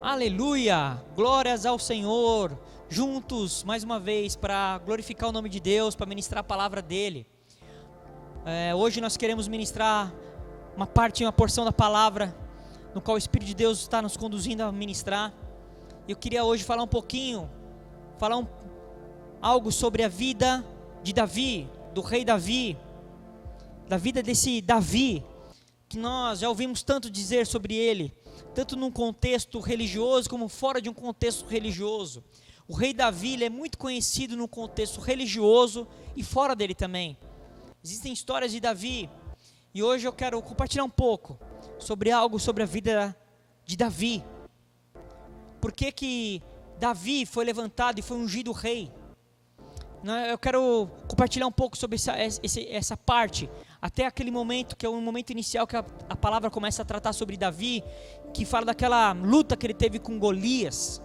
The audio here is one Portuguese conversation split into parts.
Aleluia, glórias ao Senhor, juntos mais uma vez para glorificar o nome de Deus, para ministrar a palavra dEle. Hoje nós queremos ministrar uma porção da palavra, no qual o Espírito de Deus está nos conduzindo a ministrar. Eu queria hoje falar algo sobre a vida de Davi, do rei Davi, da vida desse Davi, que nós já ouvimos tanto dizer sobre ele, tanto num contexto religioso como fora de um contexto religioso. O rei Davi, ele é muito conhecido no contexto religioso e fora dele também. Existem histórias de Davi, e hoje eu quero compartilhar um pouco sobre a vida de Davi. Por que Davi foi levantado e foi ungido rei? Eu quero compartilhar um pouco sobre essa parte, até aquele momento, que é o momento inicial que a palavra começa a tratar sobre Davi, que fala daquela luta que ele teve com Golias.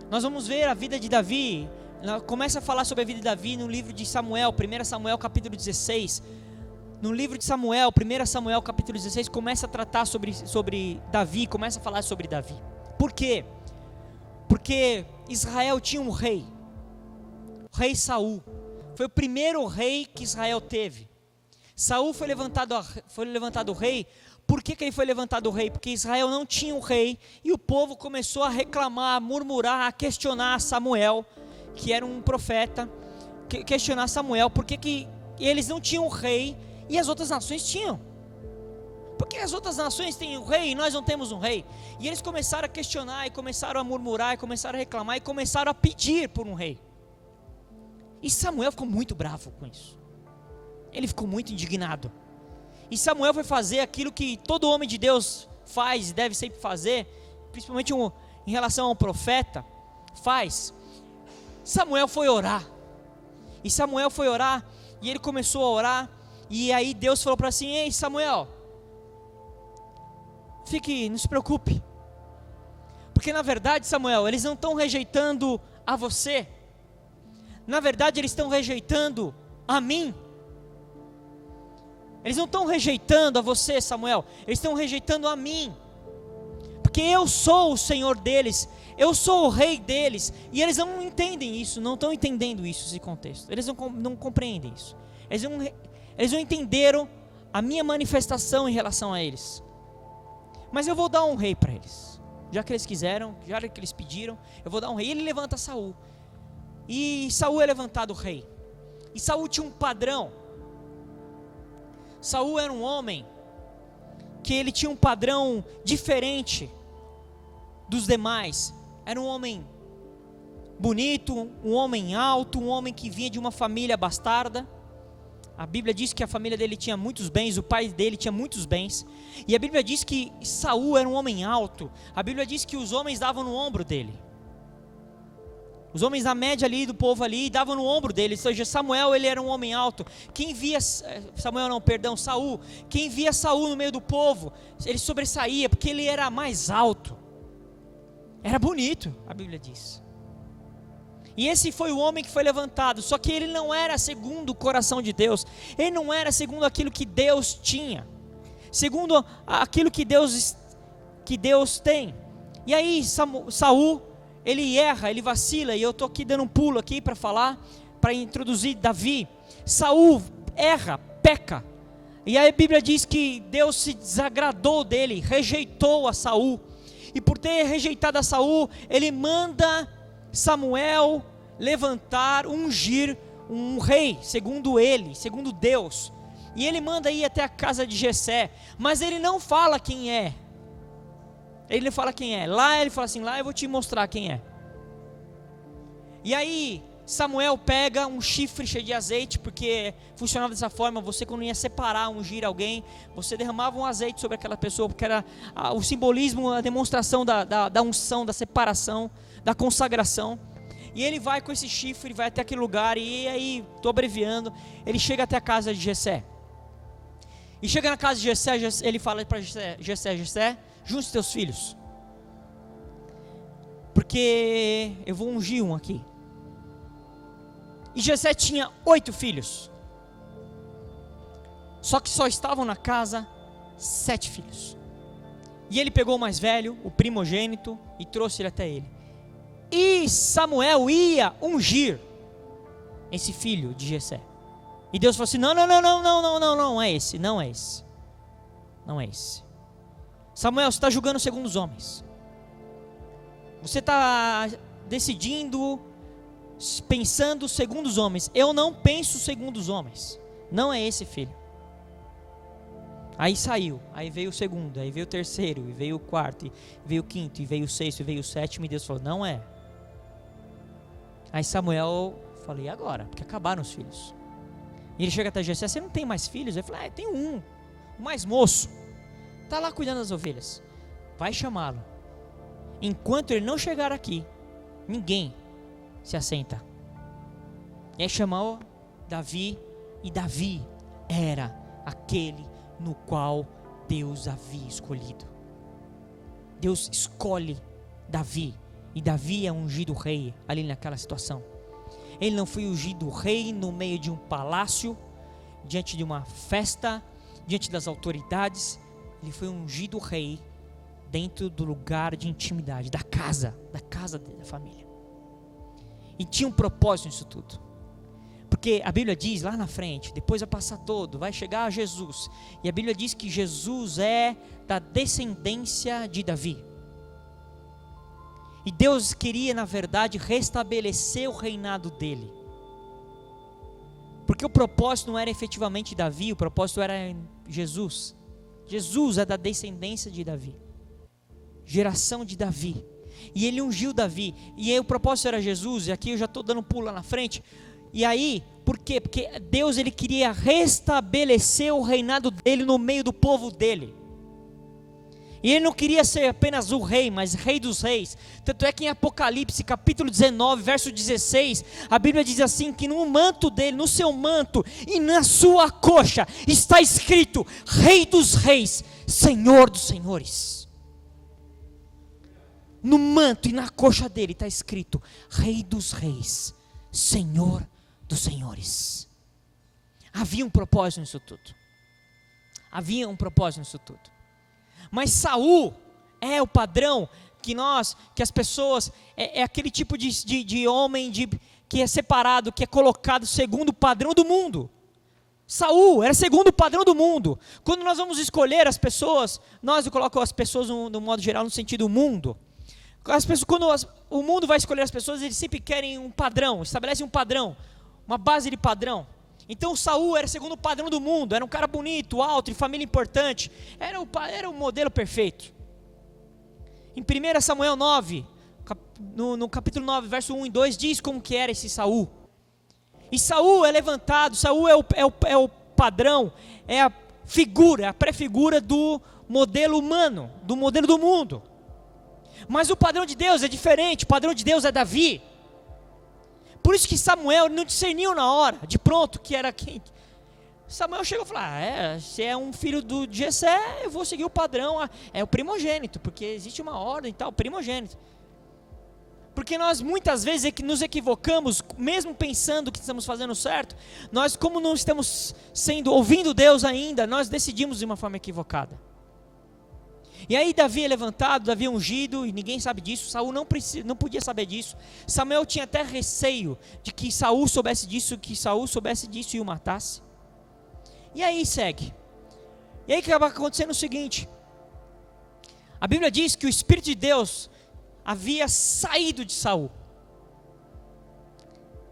Nós vamos ver a vida de Davi, começa a falar sobre a vida de Davi no livro de Samuel, 1 Samuel capítulo 16. No livro de Samuel, 1 Samuel capítulo 16, começa a tratar sobre Davi, começa a falar sobre Davi. Por quê? Porque Israel tinha um rei, o rei Saul. Foi o primeiro rei que Israel teve. Saul foi levantado rei. Por que ele foi levantado rei? Porque Israel não tinha um rei, e o povo começou a reclamar, a murmurar, a questionar Samuel, que era um profeta, questionar Samuel, porque que eles não tinham um rei, e as outras nações tinham. Porque as outras nações têm um rei e nós não temos um rei? E eles começaram a questionar, e começaram a murmurar, e começaram a reclamar, e começaram a pedir por um rei. E Samuel ficou muito bravo com isso. Ele ficou muito indignado. E Samuel foi fazer aquilo que todo homem de Deus faz e deve sempre fazer, principalmente em relação a um profeta, faz. Samuel foi orar. E Samuel foi orar, e ele começou a orar, e aí Deus falou para assim: ei Samuel, não se preocupe. Porque na verdade, Samuel, eles não estão rejeitando a você. Na verdade, eles estão rejeitando a mim. Eles não estão rejeitando a você, Samuel. Eles estão rejeitando a mim. Porque eu sou o Senhor deles. Eu sou o rei deles. E eles não entendem isso. Não estão entendendo isso, esse contexto. Eles não compreendem isso. Eles não entenderam a minha manifestação em relação a eles. Mas eu vou dar um rei para eles. Já que eles quiseram, já que eles pediram, eu vou dar um rei. E ele levanta Saul. E Saul é levantado rei. E Saul tinha um padrão. Saul era um homem que ele tinha um padrão diferente dos demais. Era um homem bonito, um homem alto, um homem que vinha de uma família bastarda. A Bíblia diz que a família dele tinha muitos bens, o pai dele tinha muitos bens. E a Bíblia diz que Saul era um homem alto. A Bíblia diz que os homens davam no ombro dele. Os homens da média ali, do povo ali, davam no ombro dele. Ou seja, Samuel, ele era um homem alto. Saul. Quem via Saul no meio do povo, ele sobressaía, porque ele era mais alto. Era bonito, a Bíblia diz. E esse foi o homem que foi levantado. Só que ele não era segundo o coração de Deus. Ele não era segundo aquilo que Deus tinha. Segundo aquilo que Deus tem. E aí Saul, ele erra, ele vacila, e eu estou aqui dando um pulo aqui para falar, para introduzir Davi. Saul erra, peca, e aí a Bíblia diz que Deus se desagradou dele, rejeitou a Saul, e por ter rejeitado a Saul, ele manda Samuel levantar, ungir um rei, segundo Deus, e ele manda ir até a casa de Jessé, mas ele não fala quem é. Ele não fala quem é. Lá ele fala assim: lá eu vou te mostrar quem é. E aí Samuel pega um chifre cheio de azeite, porque funcionava dessa forma. Você, quando ia separar, ungir alguém, você derramava um azeite sobre aquela pessoa, porque era o simbolismo, a demonstração da unção, da separação, da consagração. E ele vai com esse chifre, vai até aquele lugar, e aí, estou abreviando, ele chega até a casa de Jessé. E chega na casa de Jessé, ele fala para Jessé, junte teus filhos, porque eu vou ungir um aqui. E Jessé tinha 8 filhos, só que só estavam na casa 7 filhos. E ele pegou o mais velho, o primogênito, e trouxe ele até ele. E Samuel ia ungir esse filho de Jessé. E Deus falou assim: não é esse, não é esse. Não é esse. Samuel, você está julgando segundo os homens. Você está decidindo, pensando segundo os homens. Eu não penso segundo os homens. Não é esse filho. Aí saiu, aí veio o segundo, aí veio o terceiro, e veio o quarto, e veio o quinto, e veio o sexto, e veio o sétimo, e Deus falou: não é. Aí Samuel, falei: e agora? Porque acabaram os filhos. E ele chega até Jessé: você não tem mais filhos? Ele falou: tem um, o mais moço, está lá cuidando das ovelhas. Vai chamá-lo. Enquanto ele não chegar aqui, ninguém se assenta. E aí chamou Davi, e Davi era aquele no qual Deus havia escolhido. Deus escolhe Davi, e Davi é ungido rei ali naquela situação. Ele não foi ungido rei no meio de um palácio, diante de uma festa, diante das autoridades. Ele foi ungido rei dentro do lugar de intimidade, da casa da família. E tinha um propósito nisso tudo. Porque a Bíblia diz lá na frente, depois vai passar todo, vai chegar a Jesus. E a Bíblia diz que Jesus é da descendência de Davi. E Deus queria, na verdade, restabelecer o reinado dele. Porque o propósito não era efetivamente Davi, o propósito era Jesus. Jesus é da descendência de Davi. Geração de Davi. E ele ungiu Davi. E aí o propósito era Jesus, e aqui eu já estou dando um pulo lá na frente. E aí, por quê? Porque Deus, ele queria restabelecer o reinado dele no meio do povo dele. E ele não queria ser apenas o rei, mas rei dos reis. Tanto é que em Apocalipse, capítulo 19, verso 16, a Bíblia diz assim, que no manto dele, no seu manto e na sua coxa, está escrito: Rei dos reis, Senhor dos senhores. No manto e na coxa dele está escrito: Rei dos reis, Senhor dos senhores. Havia um propósito nisso tudo. Havia um propósito nisso tudo. Mas Saul é o padrão que as pessoas, é aquele tipo de homem que é separado, que é colocado segundo o padrão do mundo. Saul era segundo o padrão do mundo. Quando nós vamos escolher as pessoas, eu coloco as pessoas no modo geral no sentido mundo. Quando o mundo vai escolher as pessoas, eles sempre querem um padrão, estabelecem um padrão, uma base de padrão. Então Saul era segundo o padrão do mundo, era um cara bonito, alto, de família importante, era o modelo perfeito. Em 1 Samuel 9, no capítulo 9, verso 1 e 2, diz como que era esse Saul. E Saul é levantado, Saul é o padrão, é a figura, a pré-figura do modelo humano, do modelo do mundo. Mas o padrão de Deus é diferente, o padrão de Deus é Davi. Por isso que Samuel não discerniu na hora, de pronto, que era quem. Samuel chegou e falou: se é um filho de Jessé, eu vou seguir o padrão, é o primogênito, porque existe uma ordem e tal, primogênito. Porque nós muitas vezes nos equivocamos, mesmo pensando que estamos fazendo certo, nós, como não estamos ouvindo Deus ainda, nós decidimos de uma forma equivocada. E aí Davi é levantado, Davi é ungido, e ninguém sabe disso. Saul não podia saber disso. Samuel tinha até receio de que Saul soubesse disso, e o matasse. E aí segue. E aí acaba acontecendo o seguinte: a Bíblia diz que o Espírito de Deus havia saído de Saul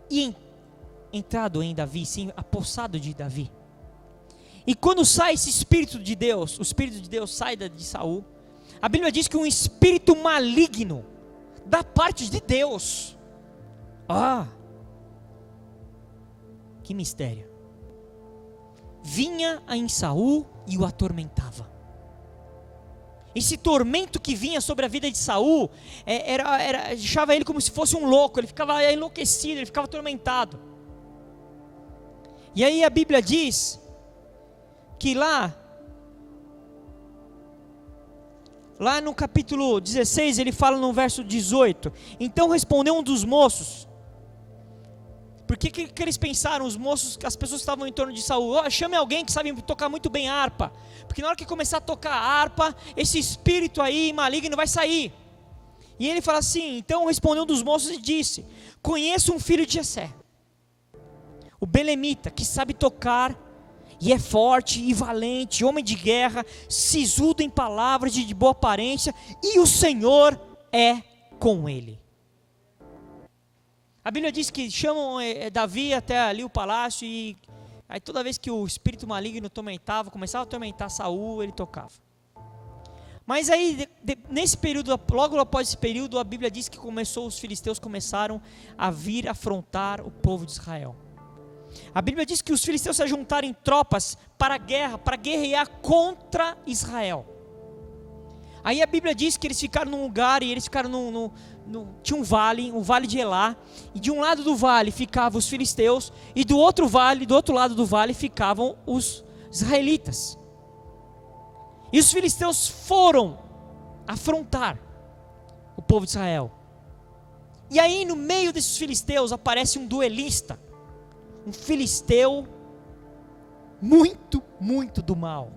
e entrado em Davi, sim, apossado de Davi. E quando sai esse Espírito de Deus, o Espírito de Deus sai de Saul, a Bíblia diz que um espírito maligno, da parte de Deus, que mistério, vinha em Saul e o atormentava. Esse tormento que vinha sobre a vida de Saul, deixava ele como se fosse um louco, ele ficava enlouquecido, ele ficava atormentado. E aí a Bíblia diz que lá no capítulo 16, ele fala no verso 18: então respondeu um dos moços, Porque que eles pensaram, os moços, as pessoas que estavam em torno de Saul? Oh, chame alguém que sabe tocar muito bem a harpa. Porque na hora que começar a tocar a harpa, esse espírito aí maligno vai sair. E ele fala assim, então respondeu um dos moços e disse, conheço um filho de Jessé, o belemita, que sabe tocar e é forte e valente, homem de guerra, sisudo em palavras e de boa aparência, e o Senhor é com ele. A Bíblia diz que chamam Davi até ali o palácio, e aí toda vez que o espírito maligno começava a atormentar Saul, ele tocava. Mas aí, nesse período, logo após esse período, a Bíblia diz que os filisteus começaram a vir afrontar o povo de Israel. A Bíblia diz que os filisteus se juntaram em tropas para a guerra, para guerrear contra Israel. Aí a Bíblia diz que eles ficaram num lugar, e eles ficaram tinha um vale de Elá, e de um lado do vale ficavam os filisteus, e do outro lado do vale ficavam os israelitas. E os filisteus foram afrontar o povo de Israel. E aí no meio desses filisteus aparece um duelista, um filisteu muito, muito do mal.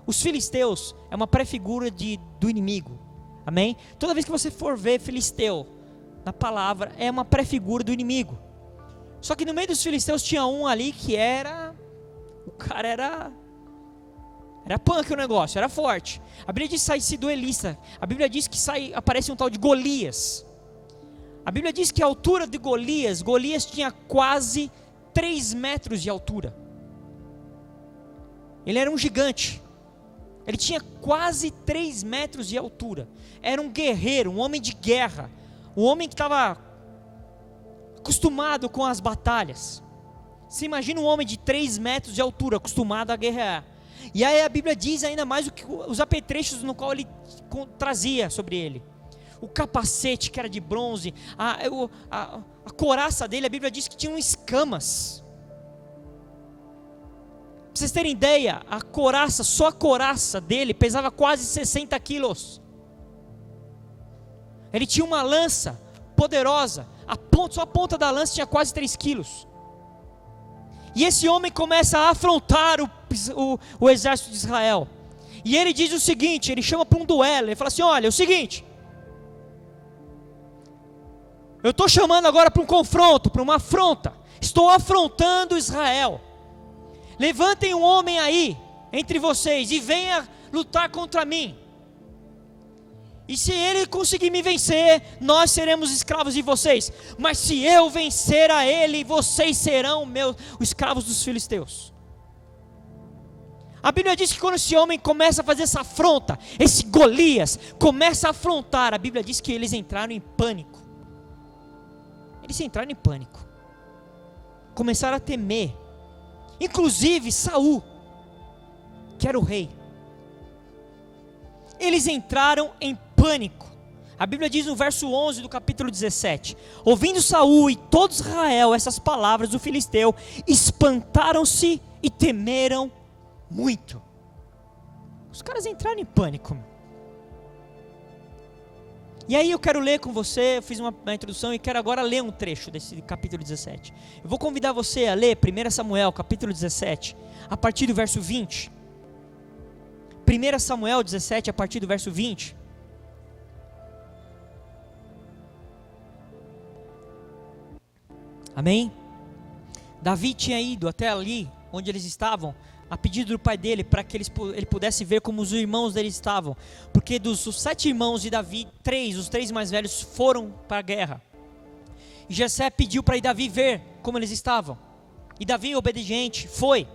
Os filisteus é uma pré-figura do inimigo, amém? Toda vez que você for ver filisteu na palavra, é uma pré-figura do inimigo. Só que no meio dos filisteus tinha um ali que o cara era punk o negócio, era forte. A Bíblia diz que sai esse duelista. A Bíblia diz que aparece um tal de Golias. A Bíblia diz que a altura de Golias tinha quase 3 metros de altura. Ele era um gigante. Ele tinha quase 3 metros de altura. Era um guerreiro, um homem de guerra. Um homem que estava acostumado com as batalhas. Você imagina um homem de 3 metros de altura, acostumado a guerrear. E aí a Bíblia diz ainda mais os apetrechos no qual ele trazia sobre ele. O capacete que era de bronze, a couraça dele, a Bíblia diz que tinham escamas. Para vocês terem ideia, só a couraça dele pesava quase 60 quilos. Ele tinha uma lança poderosa, só a ponta da lança tinha quase 3 quilos. E esse homem começa a afrontar o exército de Israel. E ele diz o seguinte, ele chama para um duelo, ele fala assim, olha, é o seguinte, eu estou chamando agora para um confronto, para uma afronta, estou afrontando Israel. Levantem um homem aí, entre vocês, e venha lutar contra mim. E se ele conseguir me vencer, nós seremos escravos de vocês. Mas se eu vencer a ele, vocês serão os escravos dos filisteus. A Bíblia diz que quando esse homem começa a fazer essa afronta, esse Golias começa a afrontar, a Bíblia diz que eles entraram em pânico. Eles entraram em pânico. Começaram a temer. Inclusive Saul, que era o rei. Eles entraram em pânico. A Bíblia diz no verso 11 do capítulo 17: ouvindo Saul e todo Israel essas palavras do filisteu, espantaram-se e temeram muito. Os caras entraram em pânico. E aí eu quero ler com você, eu fiz uma introdução e quero agora ler um trecho desse capítulo 17. Eu vou convidar você a ler 1 Samuel capítulo 17, a partir do verso 20. 1 Samuel 17, a partir do verso 20. Amém? Davi tinha ido até ali, onde eles estavam, a pedido do pai dele, para que ele pudesse ver como os irmãos dele estavam. Porque dos 7 irmãos de Davi, os 3 mais velhos foram para a guerra. E Jessé pediu para Davi ver como eles estavam. E Davi, obediente, foi.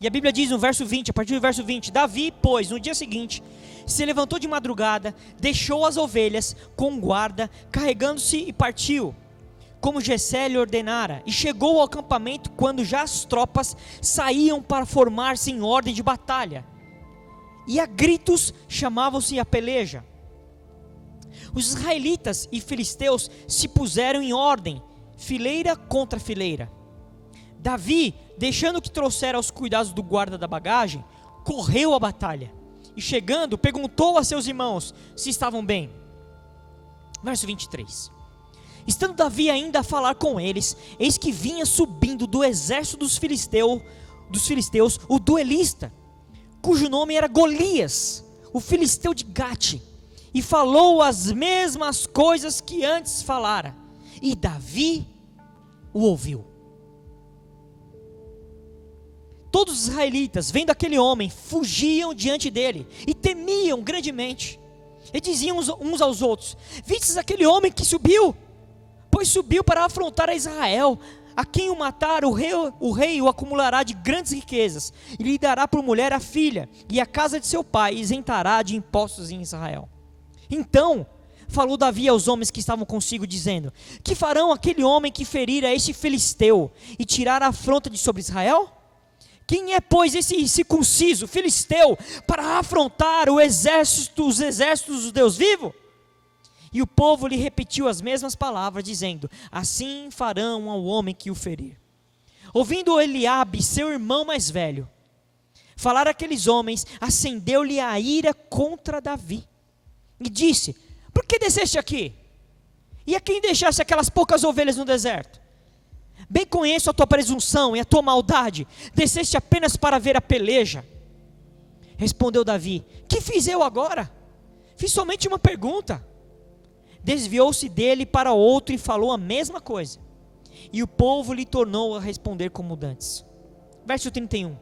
E a Bíblia diz no verso 20, a partir do verso 20, Davi, pois, no dia seguinte, se levantou de madrugada, deixou as ovelhas com guarda, carregando-se e partiu, como Jessé lhe ordenara, e chegou ao acampamento quando já as tropas saíam para formar-se em ordem de batalha, e a gritos chamavam-se a peleja. Os israelitas e filisteus se puseram em ordem, fileira contra fileira. Davi, deixando que trouxera os cuidados do guarda da bagagem, correu à batalha, e chegando, perguntou a seus irmãos se estavam bem. Verso 23. Estando Davi ainda a falar com eles, eis que vinha subindo do exército dos filisteus o duelista, cujo nome era Golias, o filisteu de Gate, e falou as mesmas coisas que antes falara, e Davi o ouviu. Todos os israelitas, vendo aquele homem, fugiam diante dele, e temiam grandemente, e diziam uns aos outros: vistes aquele homem que subiu? Pois subiu para afrontar a Israel. A quem o matar, o rei o acumulará de grandes riquezas, e lhe dará por mulher a filha, e a casa de seu pai isentará de impostos em Israel. Então falou Davi aos homens que estavam consigo, dizendo: que farão aquele homem que ferir a este filisteu, e tirar a afronta de sobre Israel? Quem é, pois, esse circunciso filisteu, para afrontar os exércitos do Deus vivo? E o povo lhe repetiu as mesmas palavras, dizendo: assim farão ao homem que o ferir. Ouvindo Eliabe, seu irmão mais velho, falar aqueles homens, acendeu-lhe a ira contra Davi, e disse: por que desceste aqui? E a quem deixaste aquelas poucas ovelhas no deserto? Bem conheço a tua presunção e a tua maldade, desceste apenas para ver a peleja. Respondeu Davi: que fiz eu agora? Fiz somente uma pergunta. Desviou-se dele para outro e falou a mesma coisa, e o povo lhe tornou a responder como dantes. Verso 31.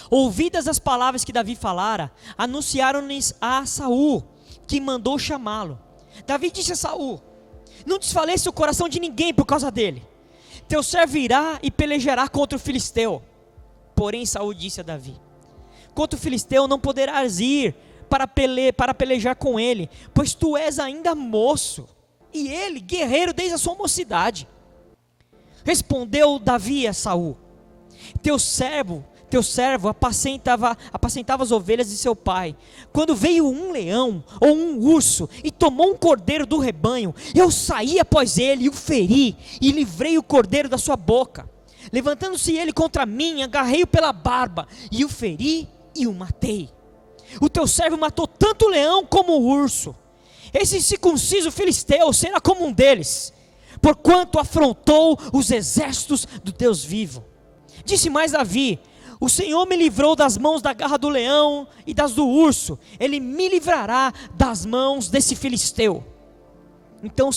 Ouvidas as palavras que Davi falara, anunciaram-lhes a Saul, que mandou chamá-lo. Davi disse a Saul: não desfaleça o coração de ninguém por causa dele. Teu servo irá e pelejará contra o filisteu. Porém Saul disse a Davi: contra o filisteu não poderás ir para pelejar com ele, pois tu és ainda moço, e ele guerreiro desde a sua mocidade. Respondeu Davi a Saul: teu servo apacentava as ovelhas de seu pai. Quando veio um leão ou um urso e tomou um cordeiro do rebanho, eu saí após ele e o feri, e livrei o cordeiro da sua boca. Levantando-se ele contra mim, agarrei-o pela barba, e o feri e o matei. O teu servo matou tanto o leão como o urso. Esse circunciso filisteu será como um deles, porquanto afrontou os exércitos do Deus vivo. Disse mais Davi: o Senhor me livrou das mãos da garra do leão e das do urso, ele me livrará das mãos desse filisteu. Então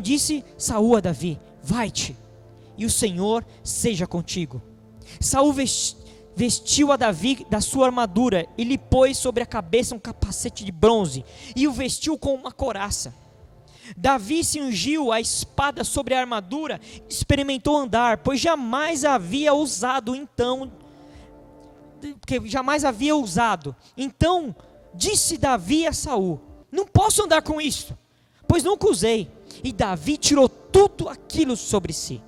disse Saul a Davi: vai-te, e o Senhor seja contigo. Saul vestiu a Davi da sua armadura, e lhe pôs sobre a cabeça um capacete de bronze, e o vestiu com uma couraça. Davi se ungiu a espada sobre a armadura, experimentou andar, pois jamais havia usado. Então disse Davi a Saul: não posso andar com isso, pois nunca usei. E Davi tirou tudo aquilo sobre si.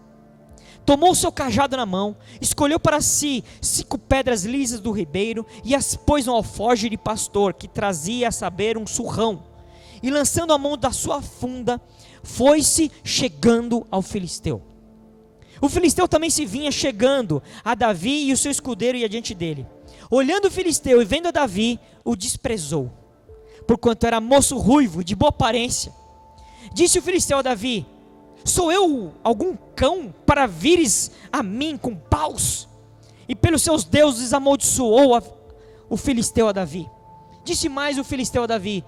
Tomou o seu cajado na mão, escolheu para si 5 pedras lisas do ribeiro, e as pôs no alforje de pastor, que trazia a saber um surrão. E lançando a mão da sua funda, foi-se chegando ao filisteu. O filisteu também se vinha chegando a Davi, e o seu escudeiro ia diante dele. Olhando o filisteu e vendo a Davi, o desprezou, porquanto era moço ruivo, de boa aparência. Disse o filisteu a Davi: sou eu algum cão para vires a mim com paus? E pelos seus deuses amaldiçoou o filisteu a Davi. Disse mais o filisteu a Davi: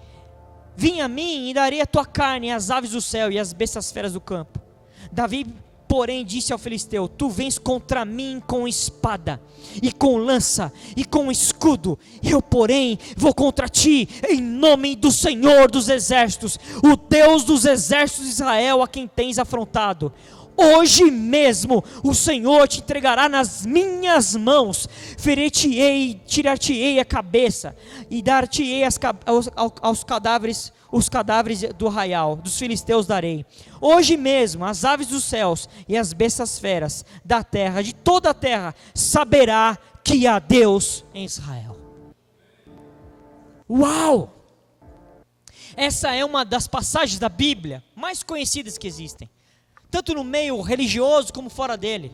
vim a mim e darei a tua carne às aves do céu e às bestas feras do campo. Davi, porém, disse ao filisteu: tu vens contra mim com espada, e com lança, e com escudo. Eu, porém, vou contra ti, em nome do Senhor dos exércitos, o Deus dos exércitos de Israel, a quem tens afrontado. Hoje mesmo o Senhor te entregará nas minhas mãos, ferir-te-ei, tirar-te-ei a cabeça, e dar-te-ei aos cadáveres, os cadáveres do arraial, dos filisteus darei. Hoje mesmo as aves dos céus e as bestas feras da terra, de toda a terra, saberá que há Deus em Israel. Uau! Essa é uma das passagens da Bíblia mais conhecidas que existem, tanto no meio religioso como fora dele.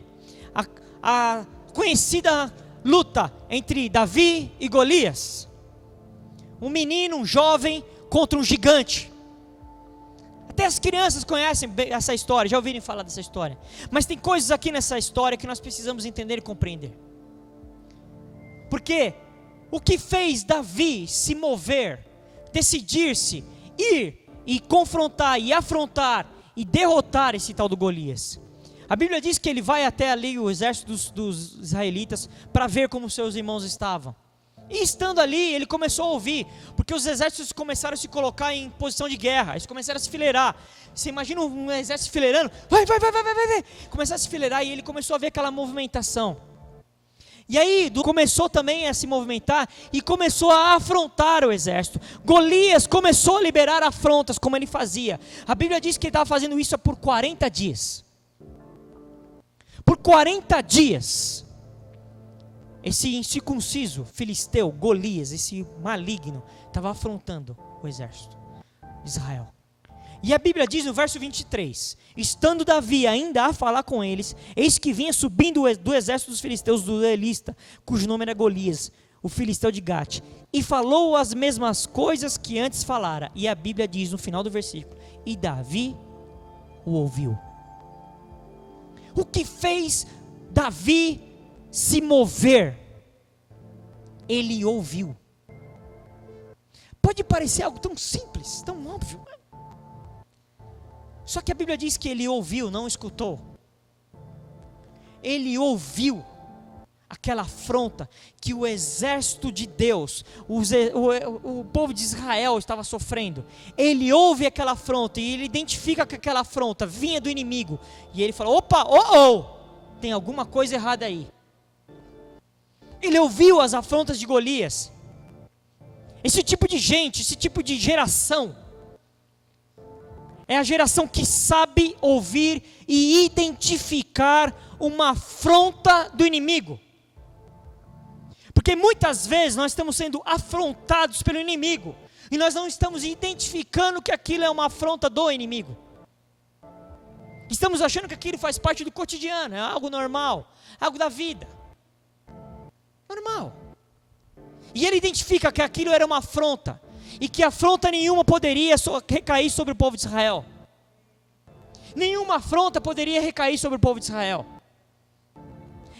A conhecida luta entre Davi e Golias. Um menino, um jovem contra um gigante. Até as crianças conhecem essa história, já ouviram falar dessa história. Mas tem coisas aqui nessa história que nós precisamos entender e compreender. Porque o que fez Davi se mover, decidir-se, ir e confrontar e afrontar e derrotar esse tal do Golias? A Bíblia diz que ele vai até ali o exército dos israelitas para ver como seus irmãos estavam. E estando ali, ele começou a ouvir, porque os exércitos começaram a se colocar em posição de guerra, eles começaram a se fileirar. Você imagina um exército fileirando, vai, começar a se fileirar, e ele começou a ver aquela movimentação. E aí começou também a se movimentar e começou a afrontar o exército. Golias começou a liberar afrontas, como ele fazia. A Bíblia diz que ele estava fazendo isso por 40 dias. Por 40 dias. Esse incircunciso filisteu, Golias, esse maligno, estava afrontando o exército de Israel. E a Bíblia diz no verso 23, estando Davi ainda a falar com eles, eis que vinha subindo do exército dos filisteus, do Elista, cujo nome era Golias, o filisteu de Gate, e falou as mesmas coisas que antes falara. E a Bíblia diz no final do versículo, e Davi o ouviu. O que fez Davi se mover? Ele ouviu. Pode parecer algo tão simples, tão óbvio. Só que a Bíblia diz que ele ouviu, não escutou. Ele ouviu aquela afronta que o exército de Deus, o povo de Israel estava sofrendo. Ele ouve aquela afronta e ele identifica que aquela afronta vinha do inimigo. E ele fala, opa, tem alguma coisa errada aí. Ele ouviu as afrontas de Golias. Esse tipo de gente, esse tipo de geração, é a geração que sabe ouvir e identificar uma afronta do inimigo. Porque muitas vezes nós estamos sendo afrontados pelo inimigo e nós não estamos identificando que aquilo é uma afronta do inimigo. Estamos achando que aquilo faz parte do cotidiano, é algo normal, algo da vida. Normal. E ele identifica que aquilo era uma afronta e que afronta nenhuma poderia recair sobre o povo de Israel. Nenhuma afronta poderia recair sobre o povo de Israel.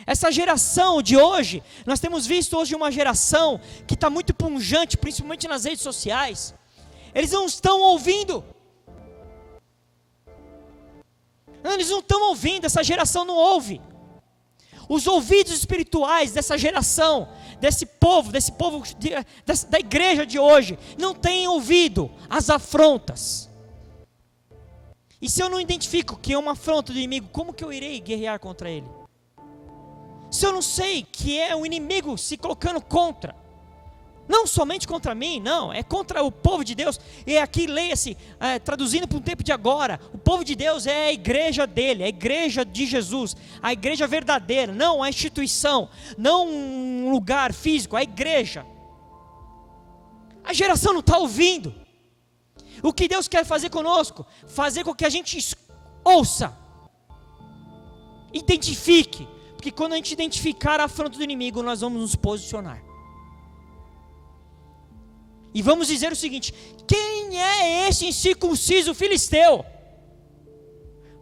Essa geração de hoje, nós temos visto hoje uma geração que está muito pungente, principalmente nas redes sociais. Eles não estão ouvindo. Eles não estão ouvindo, essa geração não ouve. Os ouvidos espirituais dessa geração, desse povo da igreja de hoje, não têm ouvido as afrontas. E se eu não identifico que é uma afronta do inimigo, como que eu irei guerrear contra ele? Se eu não sei que é o inimigo se colocando contra, não somente contra mim, não, é contra o povo de Deus. E aqui leia-se, traduzindo para um tempo de agora, o povo de Deus é a igreja dele, a igreja de Jesus, a igreja verdadeira, não a instituição, não um lugar físico, a igreja. A geração não está ouvindo. O que Deus quer fazer conosco? Fazer com que a gente ouça, identifique, porque quando a gente identificar a afronta do inimigo, nós vamos nos posicionar. E vamos dizer o seguinte: quem é esse incircunciso filisteu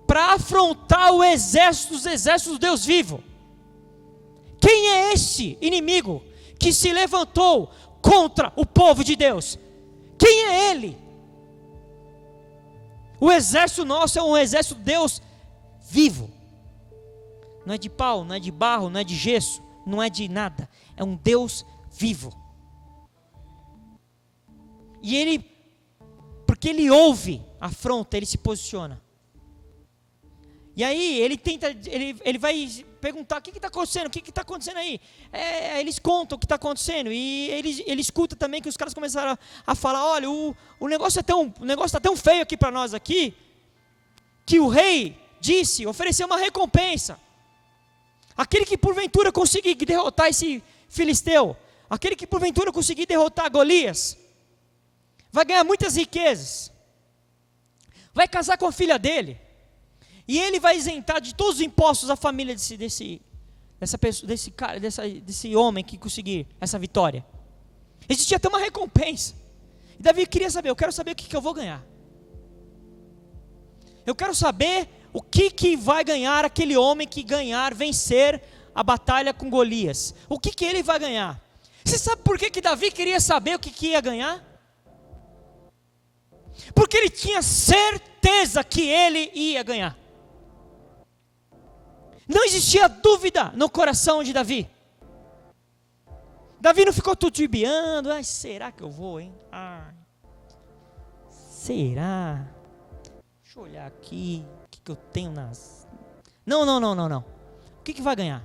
para afrontar o exército dos exércitos do Deus vivo? Quem é esse inimigo que se levantou contra o povo de Deus? Quem é ele? O exército nosso é um exército de Deus vivo. Não é de pau, não é de barro, não é de gesso, não é de nada. É um Deus vivo. E ele, porque ele ouve a afronta, ele se posiciona. E aí ele vai perguntar: o que está acontecendo? O que está acontecendo aí? Eles contam o que está acontecendo. E ele escuta também que os caras começaram a falar: olha, o negócio está tão feio aqui para nós aqui, que o rei ofereceu uma recompensa. Aquele que porventura conseguir derrotar esse filisteu, aquele que porventura conseguir derrotar Golias, vai ganhar muitas riquezas, vai casar com a filha dele, e ele vai isentar de todos os impostos a família desse homem que conseguir essa vitória. Existia até uma recompensa. E Davi queria saber: eu quero saber o que eu vou ganhar. Eu quero saber o que vai ganhar aquele homem que vencer a batalha com Golias. O que ele vai ganhar? Você sabe por que Davi queria saber o que ia ganhar? Porque ele tinha certeza que ele ia ganhar. Não existia dúvida no coração de Davi. Davi não ficou titubeando. Ai, será que eu vou, hein? Ai, será? Deixa eu olhar aqui. O que eu tenho nas... Não. O que vai ganhar?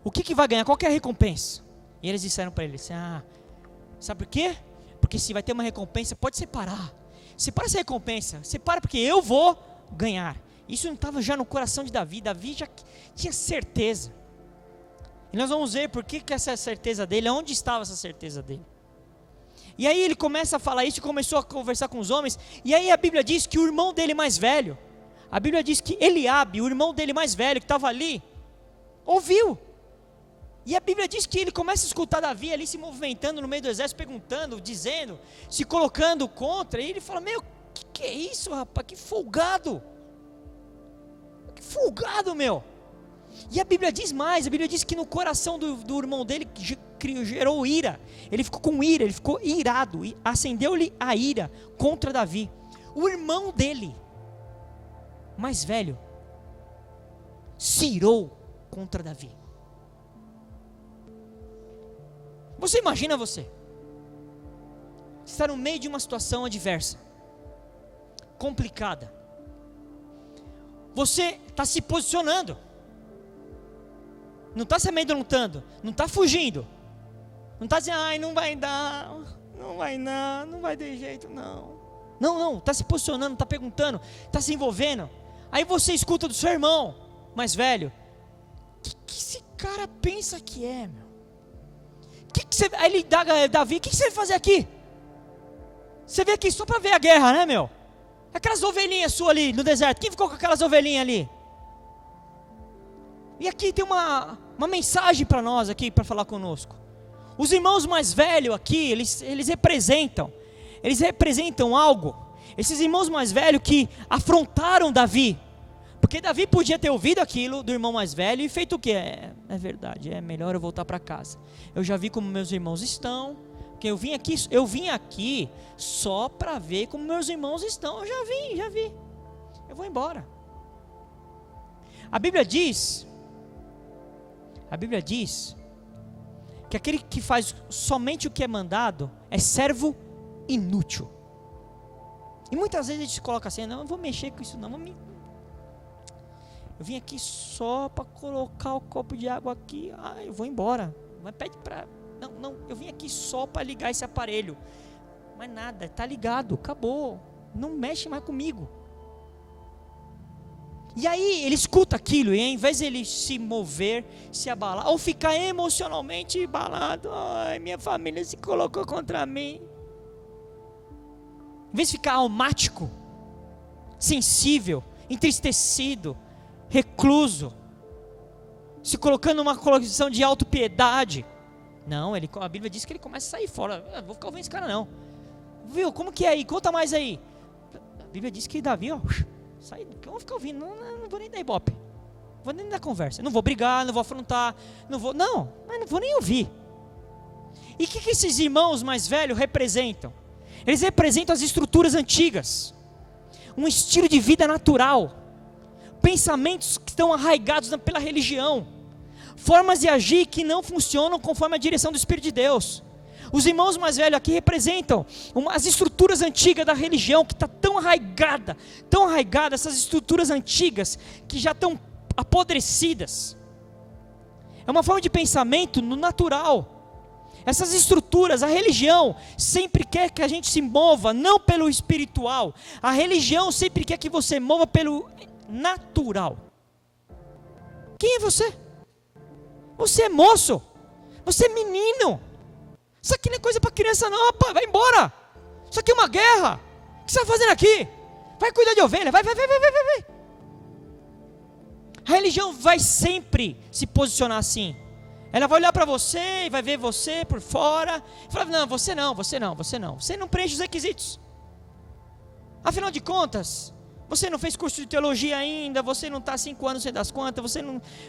O que vai ganhar? Qual que é a recompensa? E eles disseram para ele assim, sabe por quê? Porque se vai ter uma recompensa, pode separar. Separa essa recompensa. Separa porque eu vou ganhar. Isso não estava já no coração de Davi. Davi já tinha certeza. E nós vamos ver por que essa certeza dele, onde estava essa certeza dele. E aí ele começa a falar isso, começou a conversar com os homens. E aí a Bíblia diz que o irmão dele mais velho, a Bíblia diz que Eliabe, o irmão dele mais velho que estava ali, ouviu. E a Bíblia diz que ele começa a escutar Davi ali se movimentando no meio do exército, perguntando, dizendo, se colocando contra. E ele fala, meu, que é isso, rapaz? Que folgado. Que folgado, meu. E a Bíblia diz mais, a Bíblia diz que no coração do irmão dele gerou ira. Ele ficou com ira, ele ficou irado. E acendeu-lhe a ira contra Davi. O irmão dele, mais velho, se irou contra Davi. Você imagina você estar no meio de uma situação adversa, complicada. Você está se posicionando, não está se amedrontando, não está fugindo, não está dizendo, ai, não vai dar, não vai ter jeito, não. Não, está se posicionando, está perguntando, está se envolvendo. Aí você escuta do seu irmão mais velho, que esse cara pensa que é, meu? Aí ele dá Davi, o que você vai fazer aqui? Você veio aqui só para ver a guerra, né, meu? Aquelas ovelhinhas suas ali no deserto, quem ficou com aquelas ovelhinhas ali? E aqui tem uma mensagem para nós aqui, para falar conosco. Os irmãos mais velhos aqui, eles representam algo. Esses irmãos mais velhos que afrontaram Davi. Porque Davi podia ter ouvido aquilo do irmão mais velho e feito o quê? É verdade, é melhor eu voltar para casa. Eu já vi como meus irmãos estão. Porque eu vim aqui só para ver como meus irmãos estão. Eu já vi. Eu vou embora. A Bíblia diz que aquele que faz somente o que é mandado é servo inútil. E muitas vezes a gente se coloca assim, não, eu vou mexer com isso não, eu vim aqui só para colocar o copo de água aqui, eu vou embora. Mas pede para... Não, eu vim aqui só para ligar esse aparelho. Mas nada, está ligado, acabou. Não mexe mais comigo. E aí ele escuta aquilo, e ao invés de ele se mover, se abalar, ou ficar emocionalmente abalado, ai, minha família se colocou contra mim. Em vez de ficar almático, sensível, entristecido, recluso, se colocando numa condição de autopiedade. Não, a Bíblia diz que ele começa a sair fora. Vou ficar ouvindo esse cara não. Viu, como que é aí? Conta mais aí. A Bíblia diz que Davi, sai, eu vou ficar ouvindo, não vou nem dar ibope. Não vou nem dar conversa. Não vou brigar, não vou afrontar, não vou nem ouvir. E o que esses irmãos mais velhos representam? Eles representam as estruturas antigas. Um estilo de vida natural. Pensamentos que estão arraigados pela religião, formas de agir que não funcionam conforme a direção do Espírito de Deus. Os irmãos mais velhos aqui representam as estruturas antigas da religião que está tão arraigada, essas estruturas antigas que já estão apodrecidas. É uma forma de pensamento no natural. Essas estruturas, a religião sempre quer que a gente se mova não pelo espiritual. A religião sempre quer que você mova pelo natural. Quem é você? Você é moço. Você é menino. Isso aqui não é coisa para criança não, rapaz. Vai embora. Isso aqui é uma guerra. O que você está fazendo aqui? Vai cuidar de ovelha. Vai. A religião vai sempre se posicionar assim. Ela vai olhar para você e vai ver você por fora e falar, não, você não. Você não preenche os requisitos. Afinal de contas, Você não fez curso de teologia ainda, você não está 5 anos, sei das quantas,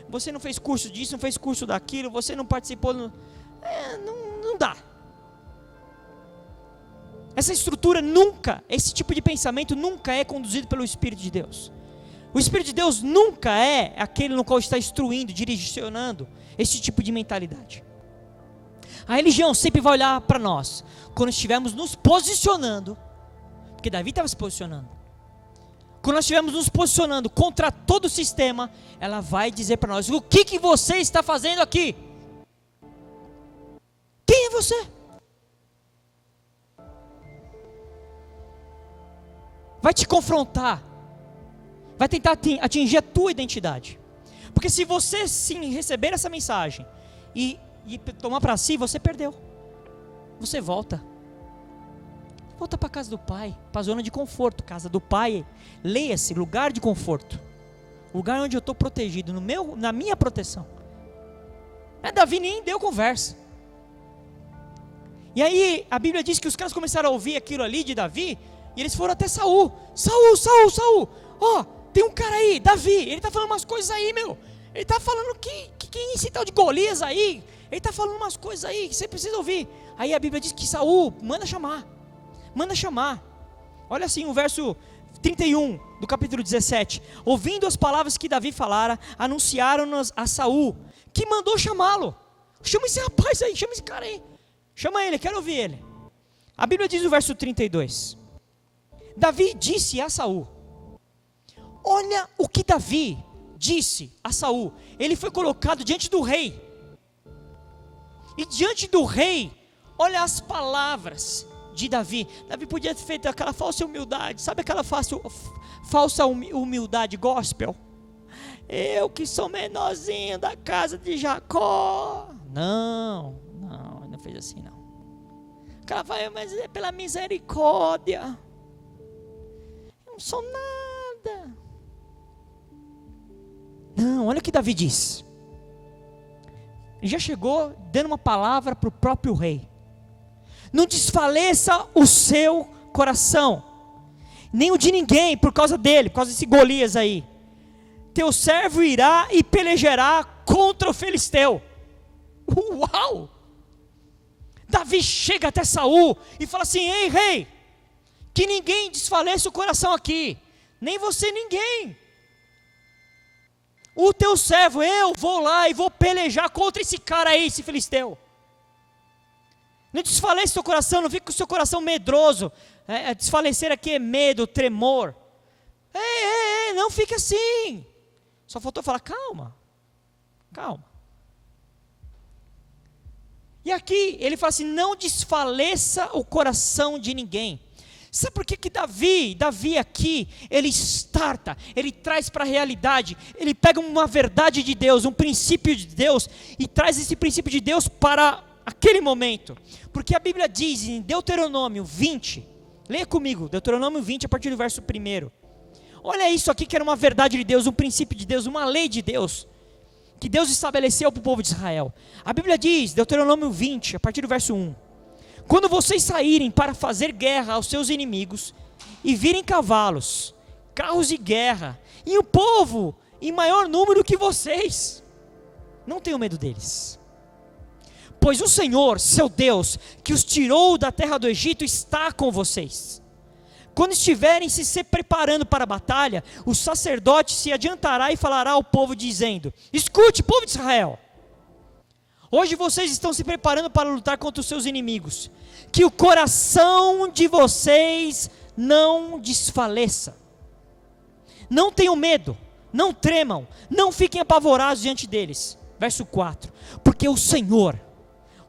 você não fez curso disso, não fez curso daquilo, você não participou, não dá. Essa estrutura nunca, esse tipo de pensamento nunca é conduzido pelo Espírito de Deus. O Espírito de Deus nunca é aquele no qual está instruindo, direcionando esse tipo de mentalidade. A religião sempre vai olhar para nós, quando estivermos nos posicionando, porque Davi estava se posicionando. Quando nós estivermos nos posicionando contra todo o sistema, ela vai dizer para nós: o que você está fazendo aqui? Quem é você? Vai te confrontar, vai tentar atingir a tua identidade. Porque se você sim receber essa mensagem e tomar para si, você perdeu. Você volta para a casa do Pai, para a zona de conforto. Casa do Pai, leia-se, lugar de conforto, lugar onde eu estou protegido, na minha proteção. Davi nem deu conversa. E aí a Bíblia diz que os caras começaram a ouvir aquilo ali de Davi, e eles foram até Saul. Saul, ó, tem um cara aí, Davi, ele está falando umas coisas aí, meu. Ele está falando que esse tal de Golias aí, ele está falando umas coisas aí que você precisa ouvir. Aí a Bíblia diz que Saul manda chamar. Olha assim o verso 31 do capítulo 17. Ouvindo as palavras que Davi falara, anunciaram-nas a Saul, que mandou chamá-lo. Chama esse rapaz aí, chama esse cara aí. Chama ele, quero ouvir ele. A Bíblia diz no verso 32. Davi disse a Saul. Olha o que Davi disse a Saul. Ele foi colocado diante do rei. E diante do rei, olha as palavras de Davi. Davi podia ter feito aquela falsa humildade. Sabe aquela falsa humildade gospel? Eu que sou menorzinho da casa de Jacó. Não fez assim não. Aquela vai, mas é pela misericórdia. Eu não sou nada. Não, olha o que Davi diz. Ele já chegou dando uma palavra para o próprio rei. Não desfaleça o seu coração, nem o de ninguém por causa dele, por causa desse Golias aí. Teu servo irá e pelejará contra o filisteu. Uau! Davi chega até Saul e fala assim: ei rei, que ninguém desfaleça o coração aqui, nem você, ninguém. O teu servo, eu vou lá e vou pelejar contra esse cara aí, esse filisteu. Não desfaleça o seu coração, não fique com o seu coração medroso. Desfalecer aqui é medo, tremor. Não fique assim. Só faltou falar: calma. E aqui ele fala assim: não desfaleça o coração de ninguém. Sabe por que Davi aqui, ele starta, ele traz para a realidade, ele pega uma verdade de Deus, um princípio de Deus, e traz esse princípio de Deus para aquele momento. Porque a Bíblia diz em Deuteronômio 20, leia comigo, Deuteronômio 20 a partir do verso 1. Olha isso aqui que era uma verdade de Deus, um princípio de Deus, uma lei de Deus, que Deus estabeleceu para o povo de Israel. A Bíblia diz, Deuteronômio 20, a partir do verso 1. Quando vocês saírem para fazer guerra aos seus inimigos, e virem cavalos, carros de guerra, e o povo em maior número que vocês, não tenham medo deles. Pois o Senhor, seu Deus, que os tirou da terra do Egito, está com vocês. Quando estiverem se preparando para a batalha, o sacerdote se adiantará e falará ao povo dizendo: escute, povo de Israel, hoje vocês estão se preparando para lutar contra os seus inimigos. Que o coração de vocês não desfaleça. Não tenham medo, não tremam, não fiquem apavorados diante deles. Verso 4. Porque o Senhor,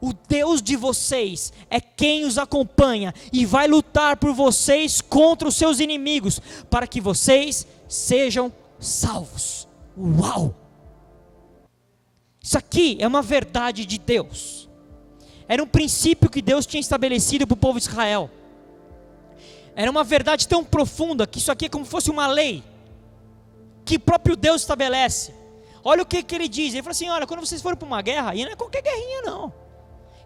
o Deus de vocês, é quem os acompanha e vai lutar por vocês contra os seus inimigos, para que vocês sejam salvos. Uau! Isso aqui é uma verdade de Deus. Era um princípio que Deus tinha estabelecido para o povo de Israel. Era uma verdade tão profunda que isso aqui é como se fosse uma lei que o próprio Deus estabelece. Olha o que ele diz. Ele fala assim: olha, quando vocês forem para uma guerra, e não é qualquer guerrinha não,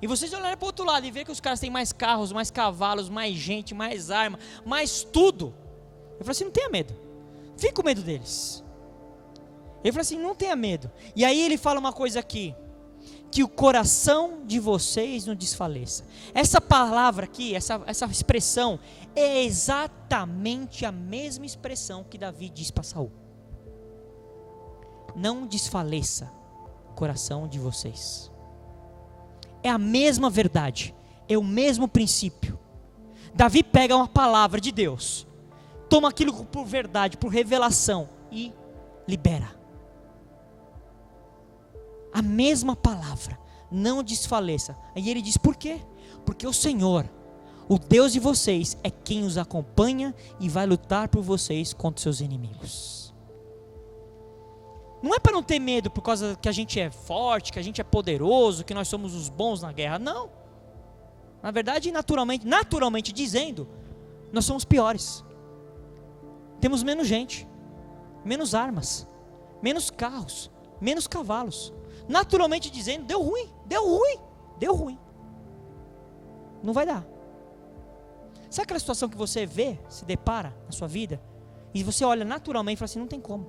e vocês olharem para o outro lado e ver que os caras têm mais carros, mais cavalos, mais gente, mais arma, mais tudo, ele fala assim: não tenha medo, Fique com medo deles. Ele fala assim, não tenha medo. E aí ele fala uma coisa aqui, que o coração de vocês não desfaleça. Essa palavra aqui, essa expressão, é exatamente a mesma expressão que Davi diz para Saul. Não desfaleça o coração de vocês. É a mesma verdade, é o mesmo princípio. Davi pega uma palavra de Deus, toma aquilo por verdade, por revelação e libera. A mesma palavra, não desfaleça. Aí ele diz, por quê? Porque o Senhor, o Deus de vocês, é quem os acompanha e vai lutar por vocês contra os seus inimigos. Não é para não ter medo por causa que a gente é forte, que a gente é poderoso, que nós somos os bons na guerra, não. Na verdade, naturalmente dizendo, nós somos piores. Temos menos gente, menos armas, menos carros, menos cavalos. Naturalmente dizendo, deu ruim. Não vai dar. Sabe aquela situação que você vê, se depara na sua vida, e você olha naturalmente e fala assim, não tem como.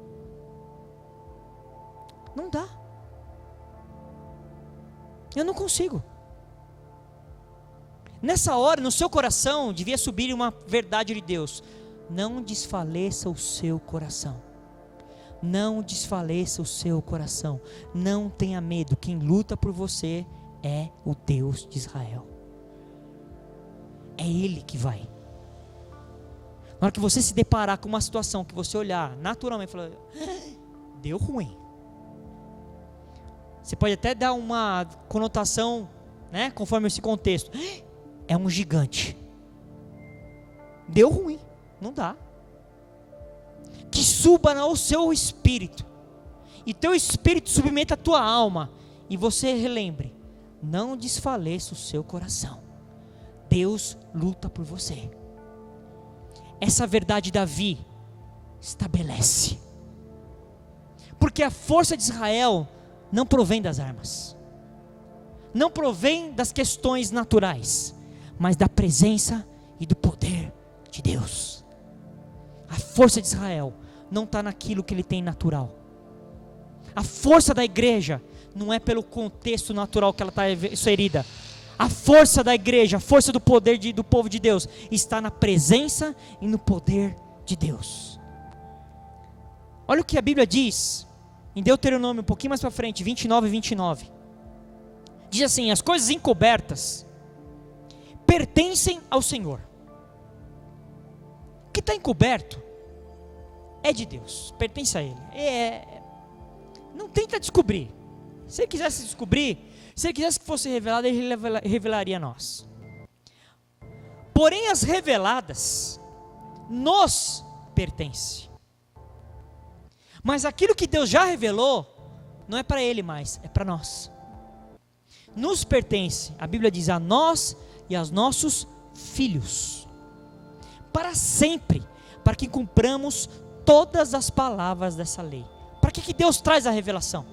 Não dá. Eu não consigo. Nessa hora, no seu coração, devia subir uma verdade de Deus. Não desfaleça o seu coração. Não desfaleça o seu coração. Não tenha medo. Quem luta por você é o Deus de Israel. É Ele que vai. Na hora que você se deparar com uma situação que você olhar naturalmente e falar, deu ruim. Você pode até dar uma conotação, né, conforme esse contexto. É um gigante. Deu ruim. Não dá. Que suba no seu espírito. E teu espírito submeta a tua alma. E você relembre. Não desfaleça o seu coração. Deus luta por você. Essa verdade Davi estabelece. Porque a força de Israel não provém das armas. Não provém das questões naturais. Mas da presença e do poder de Deus. A força de Israel não está naquilo que ele tem natural. A força da igreja não é pelo contexto natural que ela está inserida. A força da igreja, a força do poder do povo de Deus está na presença e no poder de Deus. Olha o que a Bíblia diz em Deuteronômio, um pouquinho mais para frente, 29 e 29. Diz assim, as coisas encobertas pertencem ao Senhor. O que está encoberto é de Deus, pertence a Ele. Não tenta descobrir. Se Ele quisesse descobrir, se Ele quisesse que fosse revelado, Ele revelaria a nós. Porém, as reveladas nos pertence. Mas aquilo que Deus já revelou, não é para Ele mais, é para nós. Nos pertence, a Bíblia diz, a nós e aos nossos filhos. Para sempre, para que cumpramos todas as palavras dessa lei. Para que Deus traz a revelação?